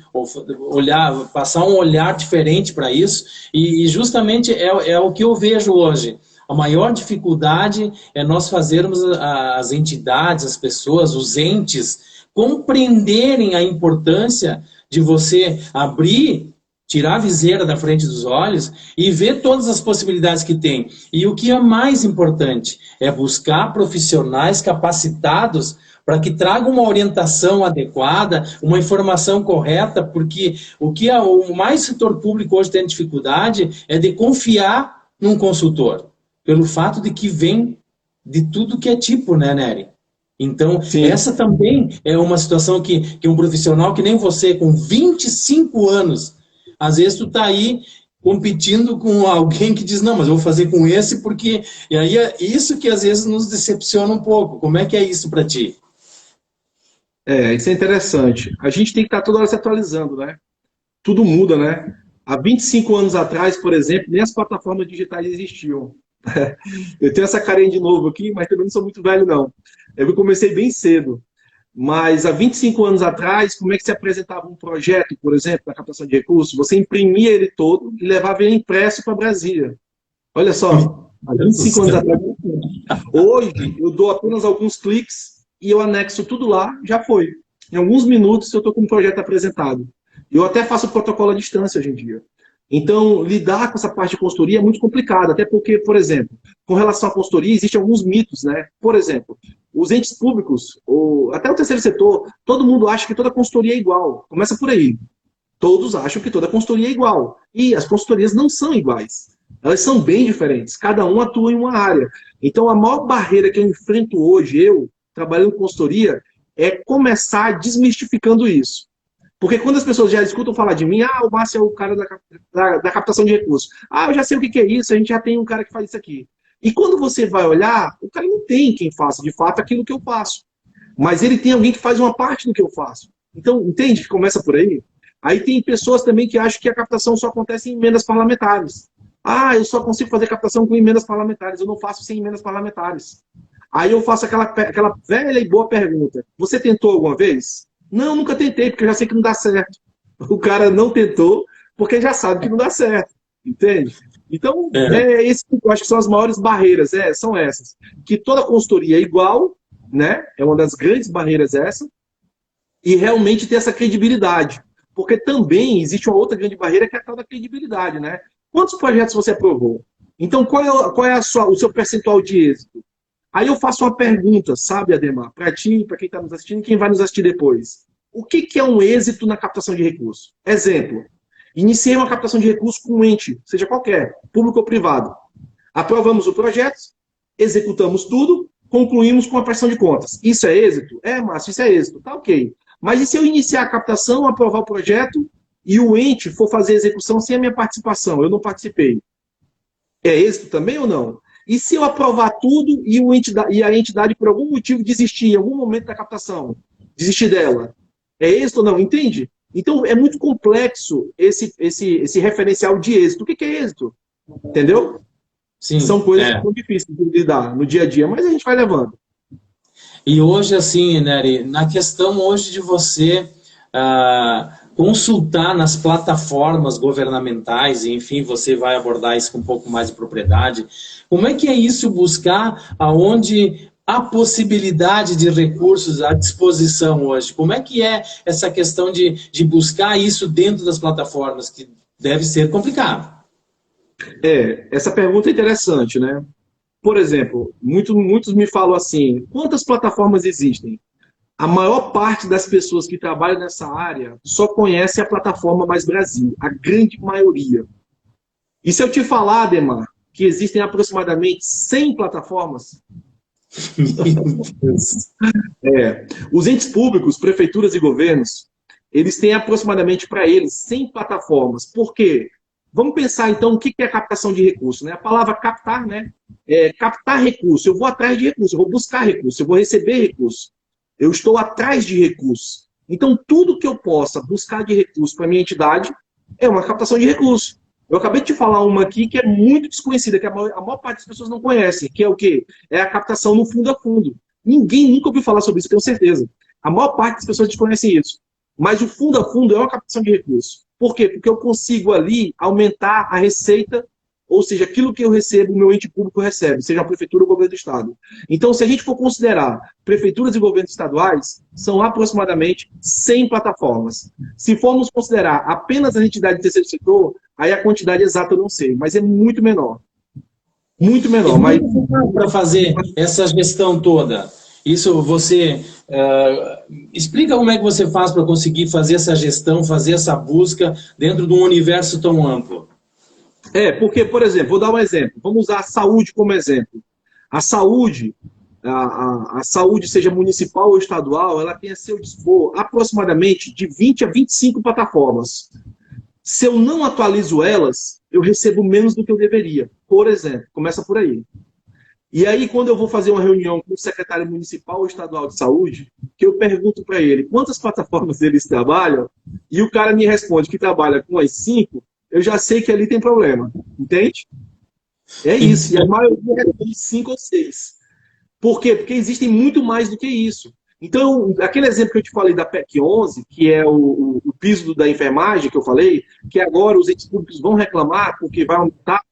S4: passar um olhar diferente para isso, e justamente é o que eu vejo hoje. A maior dificuldade é nós fazermos as entidades, as pessoas, os entes, compreenderem a importância de você abrir, tirar a viseira da frente dos olhos e ver todas as possibilidades que tem. E o que é mais importante é buscar profissionais capacitados para que tragam uma orientação adequada, uma informação correta, porque o mais setor público hoje tem dificuldade é de confiar num consultor, pelo fato de que vem de tudo que é tipo, né, Nery? Então, sim, essa também é uma situação que um profissional que nem você, com 25 anos, às vezes tu tá aí competindo com alguém que diz, não, mas eu vou fazer com esse porque... E aí é isso que às vezes nos decepciona um pouco. Como é que é isso para ti?
S3: Isso é interessante. A gente tem que estar toda hora se atualizando, né? Tudo muda, né? Há 25 anos atrás, por exemplo, nem as plataformas digitais existiam. Eu tenho essa carinha de novo aqui, mas também não sou muito velho, não. Eu comecei bem cedo. Mas há 25 anos atrás, como é que se apresentava um projeto, por exemplo, da captação de recursos? Você imprimia ele todo e levava ele impresso para Brasília. Olha só, há 25 anos atrás. Hoje, eu dou apenas alguns cliques e eu anexo tudo lá, já foi. Em alguns minutos eu estou com um projeto apresentado. Eu até faço protocolo à distância hoje em dia. Então, lidar com essa parte de consultoria é muito complicado, até porque, por exemplo, com relação à consultoria, existem alguns mitos, né? Por exemplo, os entes públicos, até o terceiro setor, todo mundo acha que toda consultoria é igual. Começa por aí. Todos acham que toda consultoria é igual. E as consultorias não são iguais. Elas são bem diferentes. Cada um atua em uma área. Então, a maior barreira que eu enfrento hoje, trabalhando com consultoria, é começar desmistificando isso. Porque quando as pessoas já escutam falar de mim, o Márcio é o cara da captação de recursos. Eu já sei o que é isso, a gente já tem um cara que faz isso aqui. E quando você vai olhar, o cara não tem quem faça, de fato, aquilo que eu faço. Mas ele tem alguém que faz uma parte do que eu faço. Então, entende que começa por aí? Aí tem pessoas também que acham que a captação só acontece em emendas parlamentares. Eu só consigo fazer captação com emendas parlamentares, eu não faço sem emendas parlamentares. Aí eu faço aquela velha e boa pergunta. Você tentou alguma vez? Não, nunca tentei, porque eu já sei que não dá certo. O cara não tentou, porque já sabe que não dá certo. Entende? Então, eu acho que são as maiores barreiras, são essas. Que toda consultoria é igual, né? É uma das grandes barreiras essa. E realmente ter essa credibilidade. Porque também existe uma outra grande barreira, que é a tal da credibilidade, né? Quantos projetos você aprovou? Então, qual é o seu percentual de êxito? Aí eu faço uma pergunta, sabe, Ademar, para ti, para quem está nos assistindo e quem vai nos assistir depois. O que é um êxito na captação de recursos? Exemplo, Iniciei uma captação de recursos com um ente, seja qualquer, público ou privado. Aprovamos o projeto, executamos tudo, concluímos com a prestação de contas. Isso é êxito? É, Márcio, isso é êxito. Tá ok. Mas e se eu iniciar a captação, aprovar o projeto e o ente for fazer a execução sem a minha participação? Eu não participei. É êxito também ou não? E se eu aprovar tudo e a entidade, por algum motivo, desistir em algum momento da captação? Desistir dela? É êxito ou não? Entende? Então, é muito complexo esse referencial de êxito. O que é êxito? Entendeu?
S4: Sim,
S3: são coisas que são difíceis de lidar no dia a dia, mas a gente vai levando.
S4: E hoje, assim, Nery, na questão hoje de você consultar nas plataformas governamentais, e, enfim, você vai abordar isso com um pouco mais de propriedade, como é que é isso, buscar aonde há possibilidade de recursos à disposição hoje? Como é que é essa questão de buscar isso dentro das plataformas, que deve ser complicado?
S3: Essa pergunta é interessante, né? Por exemplo, muitos me falam assim, quantas plataformas existem? A maior parte das pessoas que trabalham nessa área só conhece a plataforma Mais Brasil, a grande maioria. E se eu te falar, Ademar, que existem aproximadamente 100 plataformas? Os entes públicos, prefeituras e governos, eles têm aproximadamente para eles 100 plataformas. Por quê? Vamos pensar, então, o que é captação de recursos, né? A palavra captar, né? Captar recurso. Eu vou atrás de recursos, eu vou buscar recursos, eu vou receber recursos. Eu estou atrás de recursos. Então, tudo que eu possa buscar de recursos para a minha entidade é uma captação de recursos. Eu acabei de te falar uma aqui que é muito desconhecida, que a maior parte das pessoas não conhece, que é o quê? É a captação no fundo a fundo. Ninguém nunca ouviu falar sobre isso, tenho certeza. A maior parte das pessoas desconhecem isso. Mas o fundo a fundo é uma captação de recursos. Por quê? Porque eu consigo ali aumentar a receita, ou seja, aquilo que eu recebo, o meu ente público recebe, seja a prefeitura ou o governo do estado. Então, se a gente for considerar prefeituras e governos estaduais, são aproximadamente 100 plataformas. Se formos considerar apenas as entidades do terceiro setor, aí a quantidade exata eu não sei, mas é muito menor. Muito menor. Mas
S4: para fazer essa gestão toda, isso você explica como é que você faz para conseguir fazer essa gestão, fazer essa busca dentro de um universo tão amplo?
S3: Porque, por exemplo, vou dar um exemplo. Vamos usar a saúde como exemplo. A saúde, a saúde, seja municipal ou estadual, ela tem a seu dispor aproximadamente de 20 a 25 plataformas. Se eu não atualizo elas, eu recebo menos do que eu deveria. Por exemplo, começa por aí. E aí, quando eu vou fazer uma reunião com o secretário municipal ou estadual de saúde, que eu pergunto para ele quantas plataformas eles trabalham, e o cara me responde que trabalha com as 5, eu já sei que ali tem problema, entende? É isso, e a maioria é 5 ou 6. Por quê? Porque existem muito mais do que isso. Então, aquele exemplo que eu te falei da PEC 11, que é o piso da enfermagem que eu falei, que agora os entes públicos vão reclamar porque vai aumentar,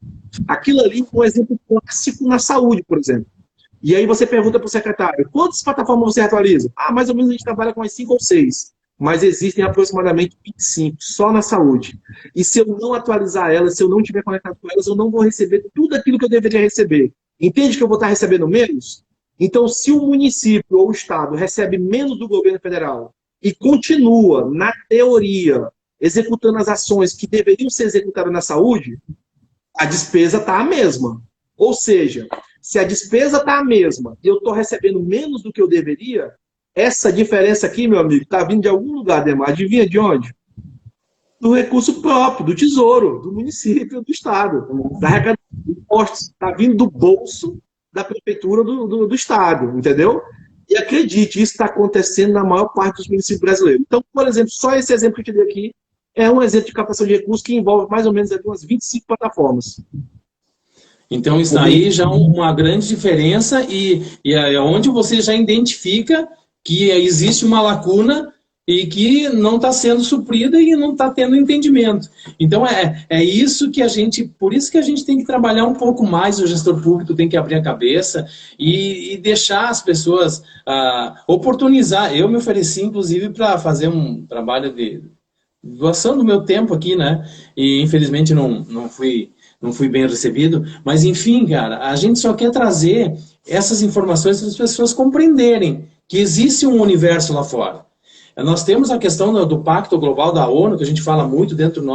S3: aquilo ali é um exemplo clássico na saúde, por exemplo. E aí você pergunta para o secretário, quantas plataformas você atualiza? Mais ou menos a gente trabalha com as 5 ou 6. Mas existem aproximadamente 25, só na saúde. E se eu não atualizar elas, se eu não estiver conectado com elas, eu não vou receber tudo aquilo que eu deveria receber. Entende que eu vou estar recebendo menos? Então, se o município ou o estado recebe menos do governo federal e continua, na teoria, executando as ações que deveriam ser executadas na saúde, a despesa está a mesma. Ou seja, se a despesa está a mesma e eu estou recebendo menos do que eu deveria, essa diferença aqui, meu amigo, está vindo de algum lugar, Ademar. Adivinha de onde? Do recurso próprio, do tesouro, do município, do estado, da arrecadação de impostos. Está vindo do bolso da prefeitura do estado, entendeu? E acredite, isso está acontecendo na maior parte dos municípios brasileiros. Então, por exemplo, só esse exemplo que eu te dei aqui é um exemplo de captação de recursos que envolve mais ou menos umas 25 plataformas.
S4: Então, isso aí já é uma grande diferença e é onde você já identifica que existe uma lacuna e que não está sendo suprida e não está tendo entendimento. Então, é isso que por isso que a gente tem que trabalhar um pouco mais, o gestor público tem que abrir a cabeça e deixar as pessoas oportunizar. Eu me ofereci, inclusive, para fazer um trabalho de doação do meu tempo aqui, né? E, infelizmente, não fui bem recebido. Mas, enfim, cara, a gente só quer trazer essas informações para as pessoas compreenderem que existe um universo lá fora. Nós temos a questão do Pacto Global da ONU, que a gente fala muito dentro da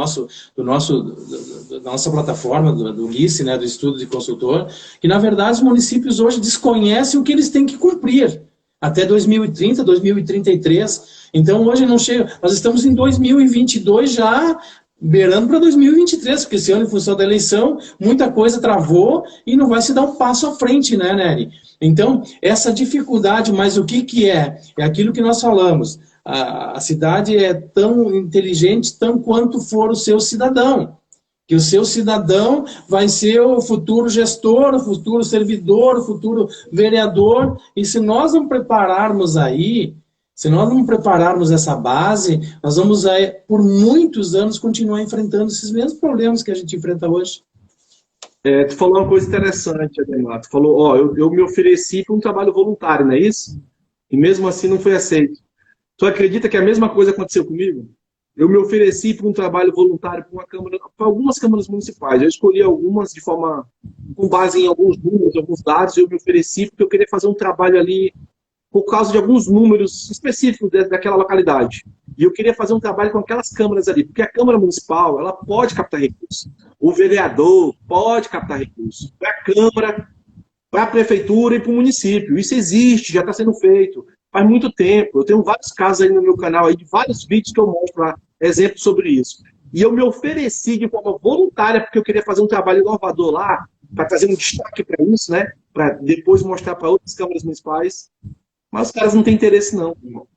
S4: nossa plataforma, do LICE, né, do Estudo de Consultor, que, na verdade, os municípios hoje desconhecem o que eles têm que cumprir até 2030, 2033. Então, hoje não chega. Nós estamos em 2022 já, beirando para 2023, porque esse ano, em função da eleição, muita coisa travou e não vai se dar um passo à frente, né, Nery? Então, essa dificuldade, mas o que é? É aquilo que nós falamos. A cidade é tão inteligente, tão quanto for o seu cidadão. Que o seu cidadão vai ser o futuro gestor, o futuro servidor, o futuro vereador. E se nós não prepararmos aí, se nós não prepararmos essa base, nós vamos, por muitos anos, continuar enfrentando esses mesmos problemas que a gente enfrenta hoje.
S3: Tu falou uma coisa interessante, Ademar. Tu falou, ó, eu me ofereci para um trabalho voluntário, não é isso? E mesmo assim não foi aceito. Tu acredita que a mesma coisa aconteceu comigo? Eu me ofereci para um trabalho voluntário para algumas câmaras municipais. Eu escolhi algumas de forma, com base em alguns números, alguns dados, eu me ofereci porque eu queria fazer um trabalho ali por causa de alguns números específicos daquela localidade. E eu queria fazer um trabalho com aquelas câmaras ali, porque a Câmara Municipal, ela pode captar recursos. O vereador pode captar recursos. Para a Câmara, para a Prefeitura e para o município. Isso existe, já está sendo feito. Faz muito tempo. Eu tenho vários casos aí no meu canal, aí, de vários vídeos que eu mostro lá, exemplos sobre isso. E eu me ofereci de forma voluntária, porque eu queria fazer um trabalho inovador lá, para trazer um destaque para isso, né? Para depois mostrar para outras câmaras municipais. Mas os caras não têm interesse, não, irmão.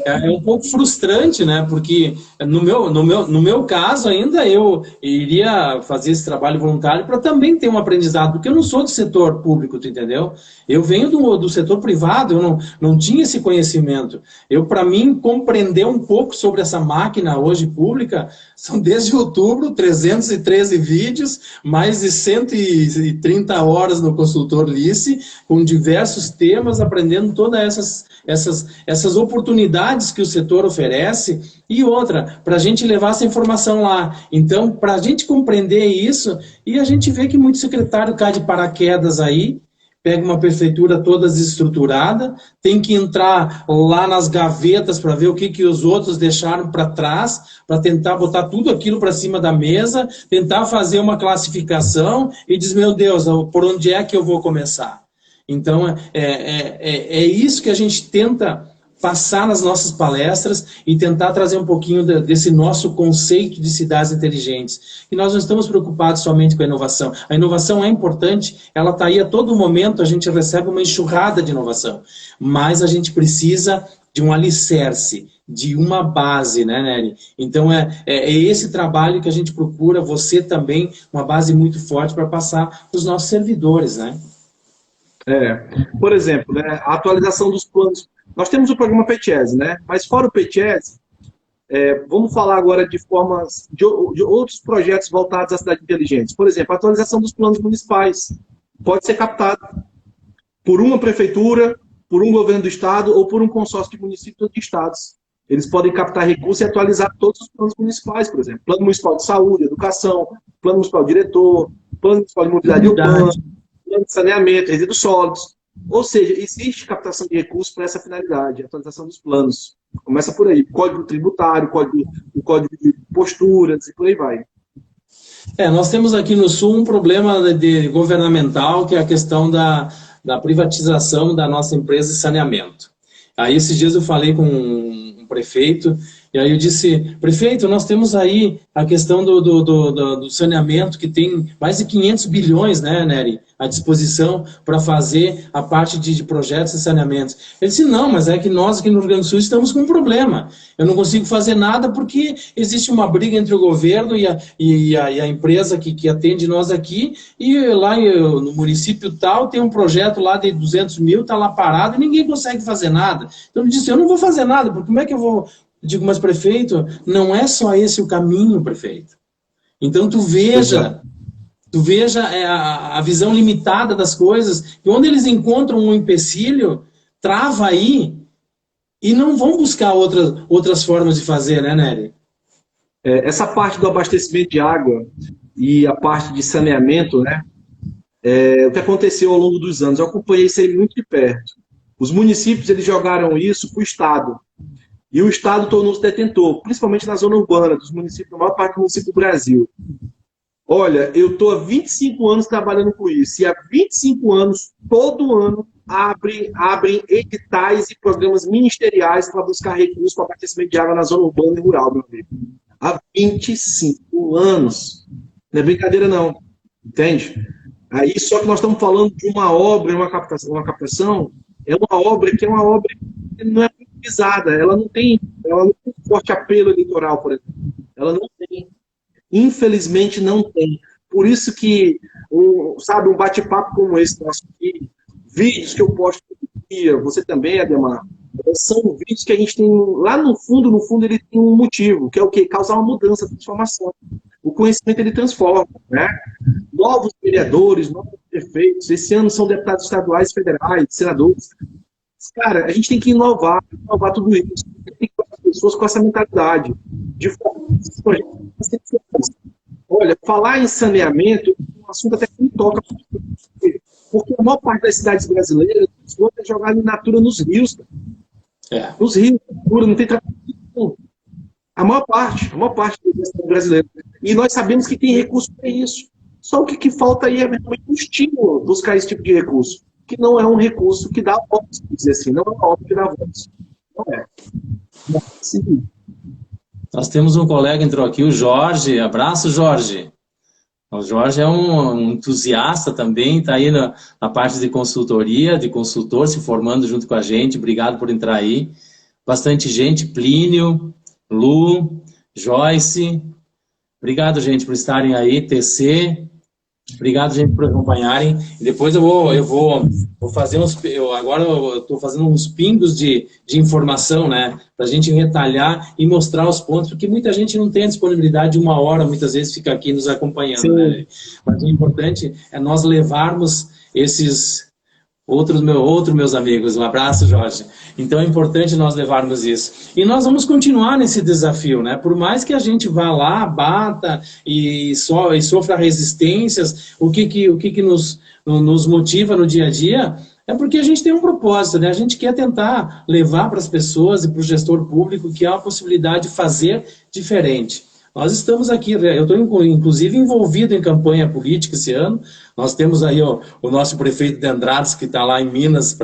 S4: É um pouco frustrante, né? Porque no meu caso ainda eu iria fazer esse trabalho voluntário para também ter um aprendizado, porque eu não sou do setor público, tu entendeu? Eu venho do setor privado, eu não tinha esse conhecimento. Para mim, compreender um pouco sobre essa máquina hoje pública, são desde outubro, 313 vídeos, mais de 130 horas no consultor LICE, com diversos temas, aprendendo todas essas oportunidades que o setor oferece, e outra, para a gente levar essa informação lá. Então, para a gente compreender isso, e a gente vê que muito secretário cai de paraquedas aí, pega uma prefeitura toda desestruturada, tem que entrar lá nas gavetas para ver o que os outros deixaram para trás, para tentar botar tudo aquilo para cima da mesa, tentar fazer uma classificação, e diz, meu Deus, por onde é que eu vou começar? Então, é isso que a gente tenta passar nas nossas palestras e tentar trazer um pouquinho desse nosso conceito de cidades inteligentes. E nós não estamos preocupados somente com a inovação. A inovação é importante, ela está aí a todo momento, a gente recebe uma enxurrada de inovação. Mas a gente precisa de um alicerce, de uma base, né, Nery? Então, é esse trabalho que a gente procura, você também, uma base muito forte para passar para os nossos servidores, né?
S3: Por exemplo, né, a atualização dos planos. Nós temos o programa PETIES, né? Mas fora o PETIES, vamos falar agora de outros projetos voltados à cidade inteligente. Por exemplo, a atualização dos planos municipais pode ser captada por uma prefeitura, por um governo do estado ou por um consórcio de municípios ou de estados. Eles podem captar recursos e atualizar todos os planos municipais, por exemplo. Plano municipal de saúde, educação, plano municipal de diretor, plano municipal de mobilidade urbana, plano de saneamento, resíduos sólidos. Ou seja, existe captação de recursos para essa finalidade, a atualização dos planos. Começa por aí, código tributário, o código de posturas e por aí vai.
S4: Nós temos aqui no Sul um problema governamental, que é a questão da privatização da nossa empresa de saneamento. Aí esses dias eu falei com um prefeito, e aí eu disse, prefeito, nós temos aí a questão do saneamento, que tem mais de 500 bilhões, né, Nery, à disposição para fazer a parte de projetos e saneamentos. Ele disse, não, mas é que nós aqui no Rio Grande do Sul estamos com um problema. Eu não consigo fazer nada porque existe uma briga entre o governo e a empresa que atende nós aqui, e lá no município tal tem um projeto lá de 200 mil, está lá parado e ninguém consegue fazer nada. Então ele disse, eu não vou fazer nada, porque como é que eu vou... Eu digo, mas prefeito, não é só esse o caminho, prefeito. Então tu veja a visão limitada das coisas, e onde eles encontram um empecilho, trava aí, e não vão buscar outras formas de fazer, né, Nery?
S3: Essa parte do abastecimento de água e a parte de saneamento, né, o que aconteceu ao longo dos anos, eu acompanhei isso aí muito de perto. Os municípios eles jogaram isso para o Estado. E o Estado tornou-se detentor, principalmente na zona urbana, dos municípios, na maior parte do município do Brasil. Olha, eu estou há 25 anos trabalhando com isso, e há 25 anos, todo ano, abrem editais e programas ministeriais para buscar recursos para abastecimento de água na zona urbana e rural, meu amigo. Há 25 anos. Não é brincadeira, não. Entende? Aí, só que nós estamos falando de uma obra, uma captação, é uma obra que não é pesada, ela não tem forte apelo eleitoral, por exemplo. Ela não tem. Infelizmente, não tem. Por isso que, um bate-papo como esse nosso aqui, vídeos que eu posto todo dia, você também, Ademar, são vídeos que a gente tem, lá no fundo, ele tem um motivo, que é o quê? Causar uma mudança, transformação. O conhecimento, ele transforma, né? Novos vereadores, novos prefeitos, esse ano são deputados estaduais, federais, senadores. Cara, a gente tem que inovar tudo isso. Tem que colocar pessoas com essa mentalidade. De forma olha, falar em saneamento é um assunto até que me toca. Porque a maior parte das cidades brasileiras é jogada in natura nos rios. Nos rios, não tem tratamento. A maior parte das cidades brasileiras. E nós sabemos que tem recurso para isso. Só o que falta aí é realmente um estímulo buscar esse tipo de recurso. Que não é um recurso que dá votos, dizer assim, não é uma obra que dá votos. Não é. Sim.
S1: Nós temos um colega que entrou aqui, o Jorge. Abraço, Jorge. O Jorge é um entusiasta também, está aí na parte de consultoria, de consultor, se formando junto com a gente. Obrigado por entrar aí. Bastante gente, Plínio, Lu, Joyce. Obrigado, gente, por estarem aí, TC. Obrigado, gente, por acompanharem. E depois eu vou fazer agora eu estou fazendo uns pingos de informação, né? Para a gente retalhar e mostrar os pontos, porque muita gente não tem a disponibilidade de uma hora, muitas vezes fica aqui nos acompanhando, né? Mas o importante é nós levarmos esses outros meus amigos. Um abraço, Jorge. Então é importante nós levarmos isso. E nós vamos continuar nesse desafio, né? Por mais que a gente vá lá, bata e sofra resistências, o que nos motiva no dia a dia é porque a gente tem um propósito, né? A gente quer tentar levar para as pessoas e para o gestor público que há a possibilidade de fazer diferente. Nós estamos aqui, eu estou inclusive envolvido em campanha política esse ano. Nós temos aí o nosso prefeito de Andrades, que está lá em Minas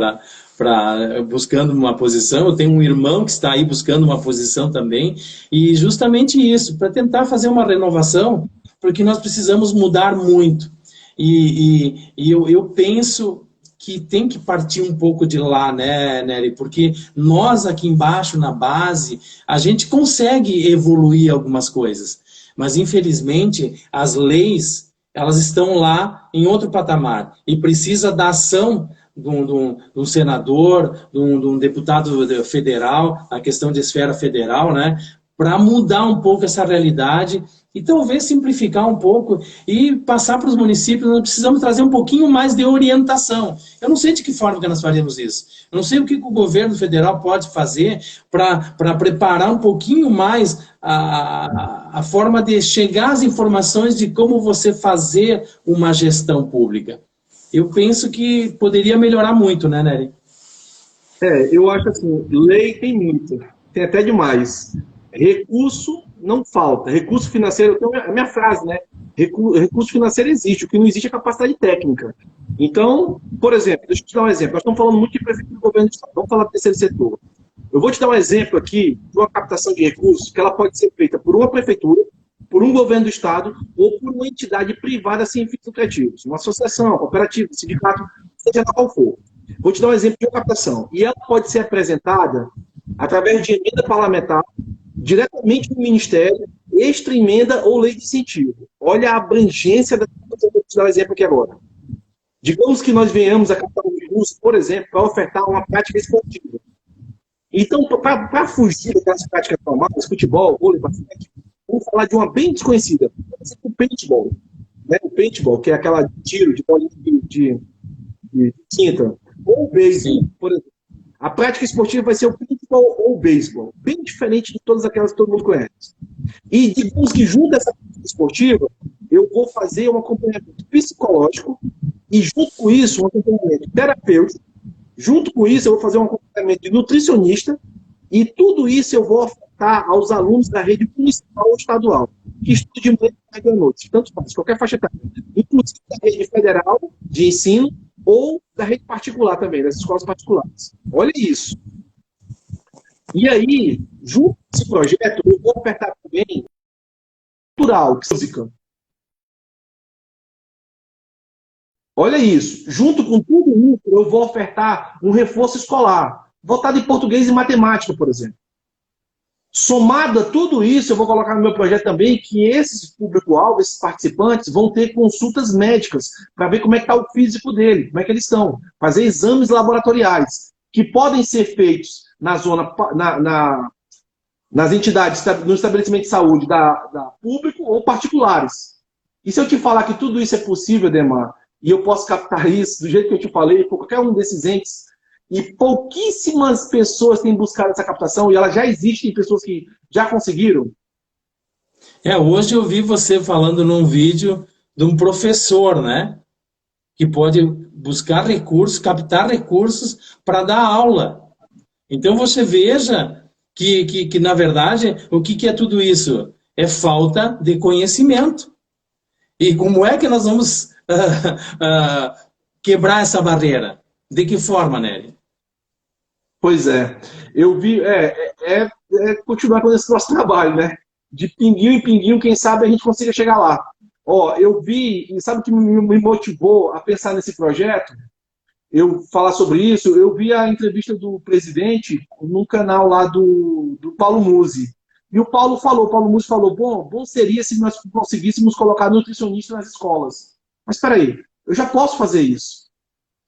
S1: buscando uma posição. Eu tenho um irmão que está aí buscando uma posição também. E justamente isso, para tentar fazer uma renovação, porque nós precisamos mudar muito. E eu penso que tem que partir um pouco de lá, né, Nery? Porque nós aqui embaixo, na base, a gente consegue evoluir algumas coisas. Mas, infelizmente, as leis, elas estão lá em outro patamar. E precisa da ação de um senador, de um deputado federal, a questão de esfera federal, né? Para mudar um pouco essa realidade e talvez simplificar um pouco e passar para os municípios. Nós precisamos trazer um pouquinho mais de orientação. Eu não sei de que forma que nós faremos isso. Eu não sei o que o governo federal pode fazer para preparar um pouquinho mais a forma de chegar às informações de como você fazer uma gestão pública. Eu penso que poderia melhorar muito, né, Nery?
S3: Eu acho assim, lei tem muito, tem até demais. Recurso não falta. Recurso financeiro, a minha frase, né? Recurso financeiro existe, o que não existe é capacidade técnica. Então, por exemplo, deixa eu te dar um exemplo. Nós estamos falando muito de prefeitura do governo do estado, vamos falar do terceiro setor. Eu vou te dar um exemplo aqui de uma captação de recursos que ela pode ser feita por uma prefeitura, por um governo do estado ou por uma entidade privada sem fins lucrativos, uma associação, cooperativa, sindicato, seja qual for. Vou te dar um exemplo de uma captação. E ela pode ser apresentada através de emenda parlamentar, diretamente no Ministério, extra emenda ou lei de incentivo. Olha a abrangência da captação. Vou te dar um exemplo aqui agora. Digamos que nós venhamos a captar um recurso, por exemplo, para ofertar uma prática esportiva. Então, para fugir das práticas normais, futebol, vôlei, basquete, vamos falar de uma bem desconhecida. Por exemplo, o paintball. Né? O paintball, que é aquela tiro de bolinha de tinta. Ou o beisebol, por exemplo. A prática esportiva vai ser o paintball ou o beisebol. Bem diferente de todas aquelas que todo mundo conhece. E digamos que junto dessa prática esportiva, eu vou fazer um acompanhamento psicológico e junto com isso, um acompanhamento terapêutico, Junto com isso, eu vou fazer um acompanhamento de nutricionista e tudo isso eu vou ofertar aos alunos da rede municipal ou estadual, que estudam de manhã e à noite, tanto faz, qualquer faixa etária, inclusive da rede federal de ensino ou da rede particular também, das escolas particulares. Olha isso. E aí, junto com esse projeto, eu vou ofertar também cultural, música. Olha isso. Junto com tudo isso, eu vou ofertar um reforço escolar, voltado em português e matemática, por exemplo. Somado a tudo isso, eu vou colocar no meu projeto também que esses público-alvo, esses participantes, vão ter consultas médicas para ver como é que está o físico dele, como é que eles estão. Fazer exames laboratoriais, que podem ser feitos na zona, nas entidades, no estabelecimento de saúde da público ou particulares. E se eu te falar que tudo isso é possível, Demar, e eu posso captar isso do jeito que eu te falei, por qualquer um desses entes, e pouquíssimas pessoas têm buscado essa captação, e ela já existe, tem pessoas que já conseguiram.
S4: Hoje eu vi você falando num vídeo de um professor, né? Que pode buscar recursos, captar recursos para dar aula. Então você veja que na verdade, o que é tudo isso? É falta de conhecimento. E como é que nós vamos quebrar essa barreira? De que forma, Nery?
S3: Pois é. Eu vi, continuar com esse nosso trabalho, né? De pinguinho em pinguinho, quem sabe a gente consiga chegar lá. Ó, eu vi, e sabe o que me motivou a pensar nesse projeto? Eu falar sobre isso, eu vi a entrevista do presidente num canal lá do Paulo Musi. E o Paulo Musi falou, bom seria se nós conseguíssemos colocar nutricionista nas escolas. Mas espera aí, eu já posso fazer isso.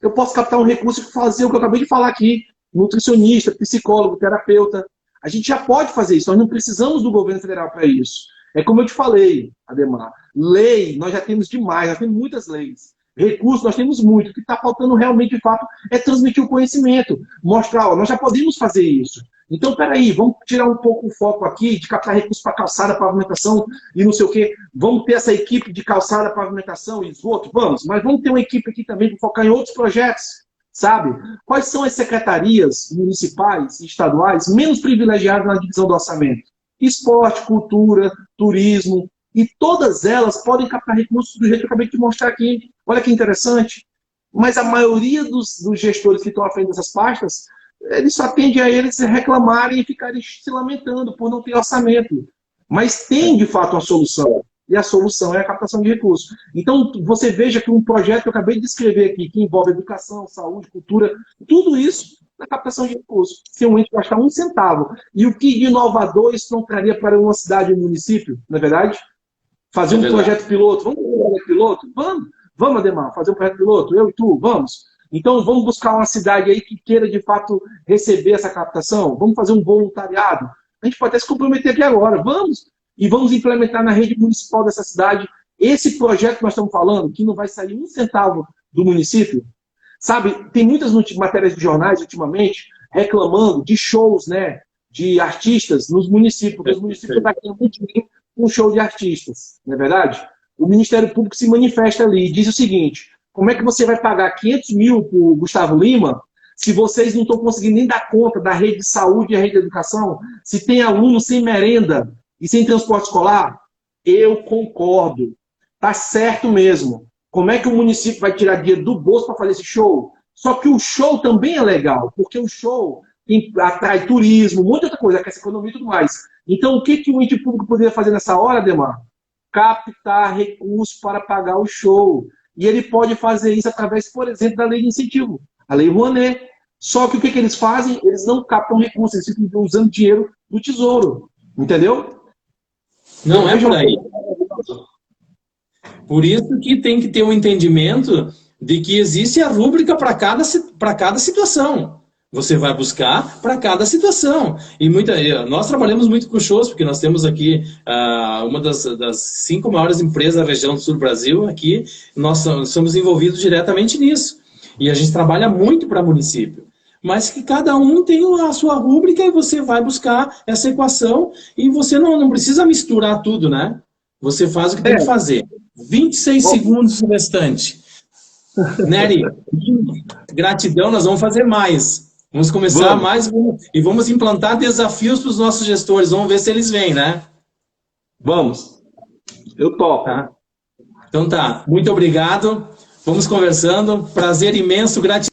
S3: Eu posso captar um recurso e fazer o que eu acabei de falar aqui. Nutricionista, psicólogo, terapeuta. A gente já pode fazer isso, nós não precisamos do governo federal para isso. É como eu te falei, Ademar, lei, nós já temos demais, nós temos muitas leis. Recursos, nós temos muito. O que está faltando realmente, de fato, é transmitir o conhecimento. Mostrar, ó, nós já podemos fazer isso. Então, peraí, vamos tirar um pouco o foco aqui de captar recursos para calçada, pavimentação e não sei o quê. Vamos ter essa equipe de calçada, pavimentação e esgoto? Vamos, mas vamos ter uma equipe aqui também para focar em outros projetos. Sabe? Quais são as secretarias municipais e estaduais menos privilegiadas na divisão do orçamento? Esporte, cultura, turismo, e todas elas podem captar recursos do jeito que eu acabei de te mostrar aqui. Olha que interessante. Mas a maioria dos gestores que estão à frente dessas pastas, eles só tendem a eles reclamarem e ficarem se lamentando por não ter orçamento. Mas tem, de fato, uma solução. E a solução é a captação de recursos. Então, você veja que um projeto que eu acabei de descrever aqui, que envolve educação, saúde, cultura, tudo isso na captação de recursos. Se um ente gastar 1 centavo. E o que de inovador isso não traria para uma cidade ou um município, não é verdade? Fazer um projeto piloto. Vamos fazer um projeto piloto? Vamos, Ademar, fazer um projeto piloto? Eu e tu, vamos. Então, vamos buscar uma cidade aí que queira, de fato, receber essa captação. Vamos fazer um voluntariado. A gente pode até se comprometer aqui agora. Vamos. E vamos implementar na rede municipal dessa cidade esse projeto que nós estamos falando, que não vai sair 1 centavo do município. Sabe, tem muitas matérias de jornais, ultimamente, reclamando de shows, né, de artistas nos municípios, porque os municípios estão ganhando muito dinheiro com um show de artistas, não é verdade? O Ministério Público se manifesta ali e diz o seguinte, como é que você vai pagar 500 mil para o Gustavo Lima se vocês não estão conseguindo nem dar conta da rede de saúde e a rede de educação, se tem aluno sem merenda, e sem transporte escolar? Eu concordo. Tá certo mesmo. Como é que o município vai tirar dinheiro do bolso para fazer esse show? Só que o show também é legal, porque o show atrai turismo, muita outra coisa, aquece economia e tudo mais. Então, o que o ente público poderia fazer nessa hora, Ademar? Captar recursos para pagar o show. E ele pode fazer isso através, por exemplo, da lei de incentivo, a lei Rouanet. Só que o que eles fazem? Eles não captam recursos, eles ficam usando dinheiro do tesouro. Entendeu?
S4: Não é por aí. Por isso que tem que ter um entendimento de que existe a rúbrica para cada situação. Você vai buscar para cada situação. E nós trabalhamos muito com shows, porque nós temos aqui uma das 5 maiores empresas da região do sul do Brasil. Aqui nós somos envolvidos diretamente nisso. E a gente trabalha muito para município. Mas que cada um tem a sua rúbrica e você vai buscar essa equação e você não precisa misturar tudo, né? Você faz o que tem que fazer. 26 segundos restante. Nery, gratidão, nós vamos fazer mais. Vamos começar mais e vamos implantar desafios para os nossos gestores. Vamos ver se eles vêm, né?
S3: Vamos. Eu topo.
S4: Tá. Então tá. Muito obrigado. Vamos conversando. Prazer imenso, gratidão.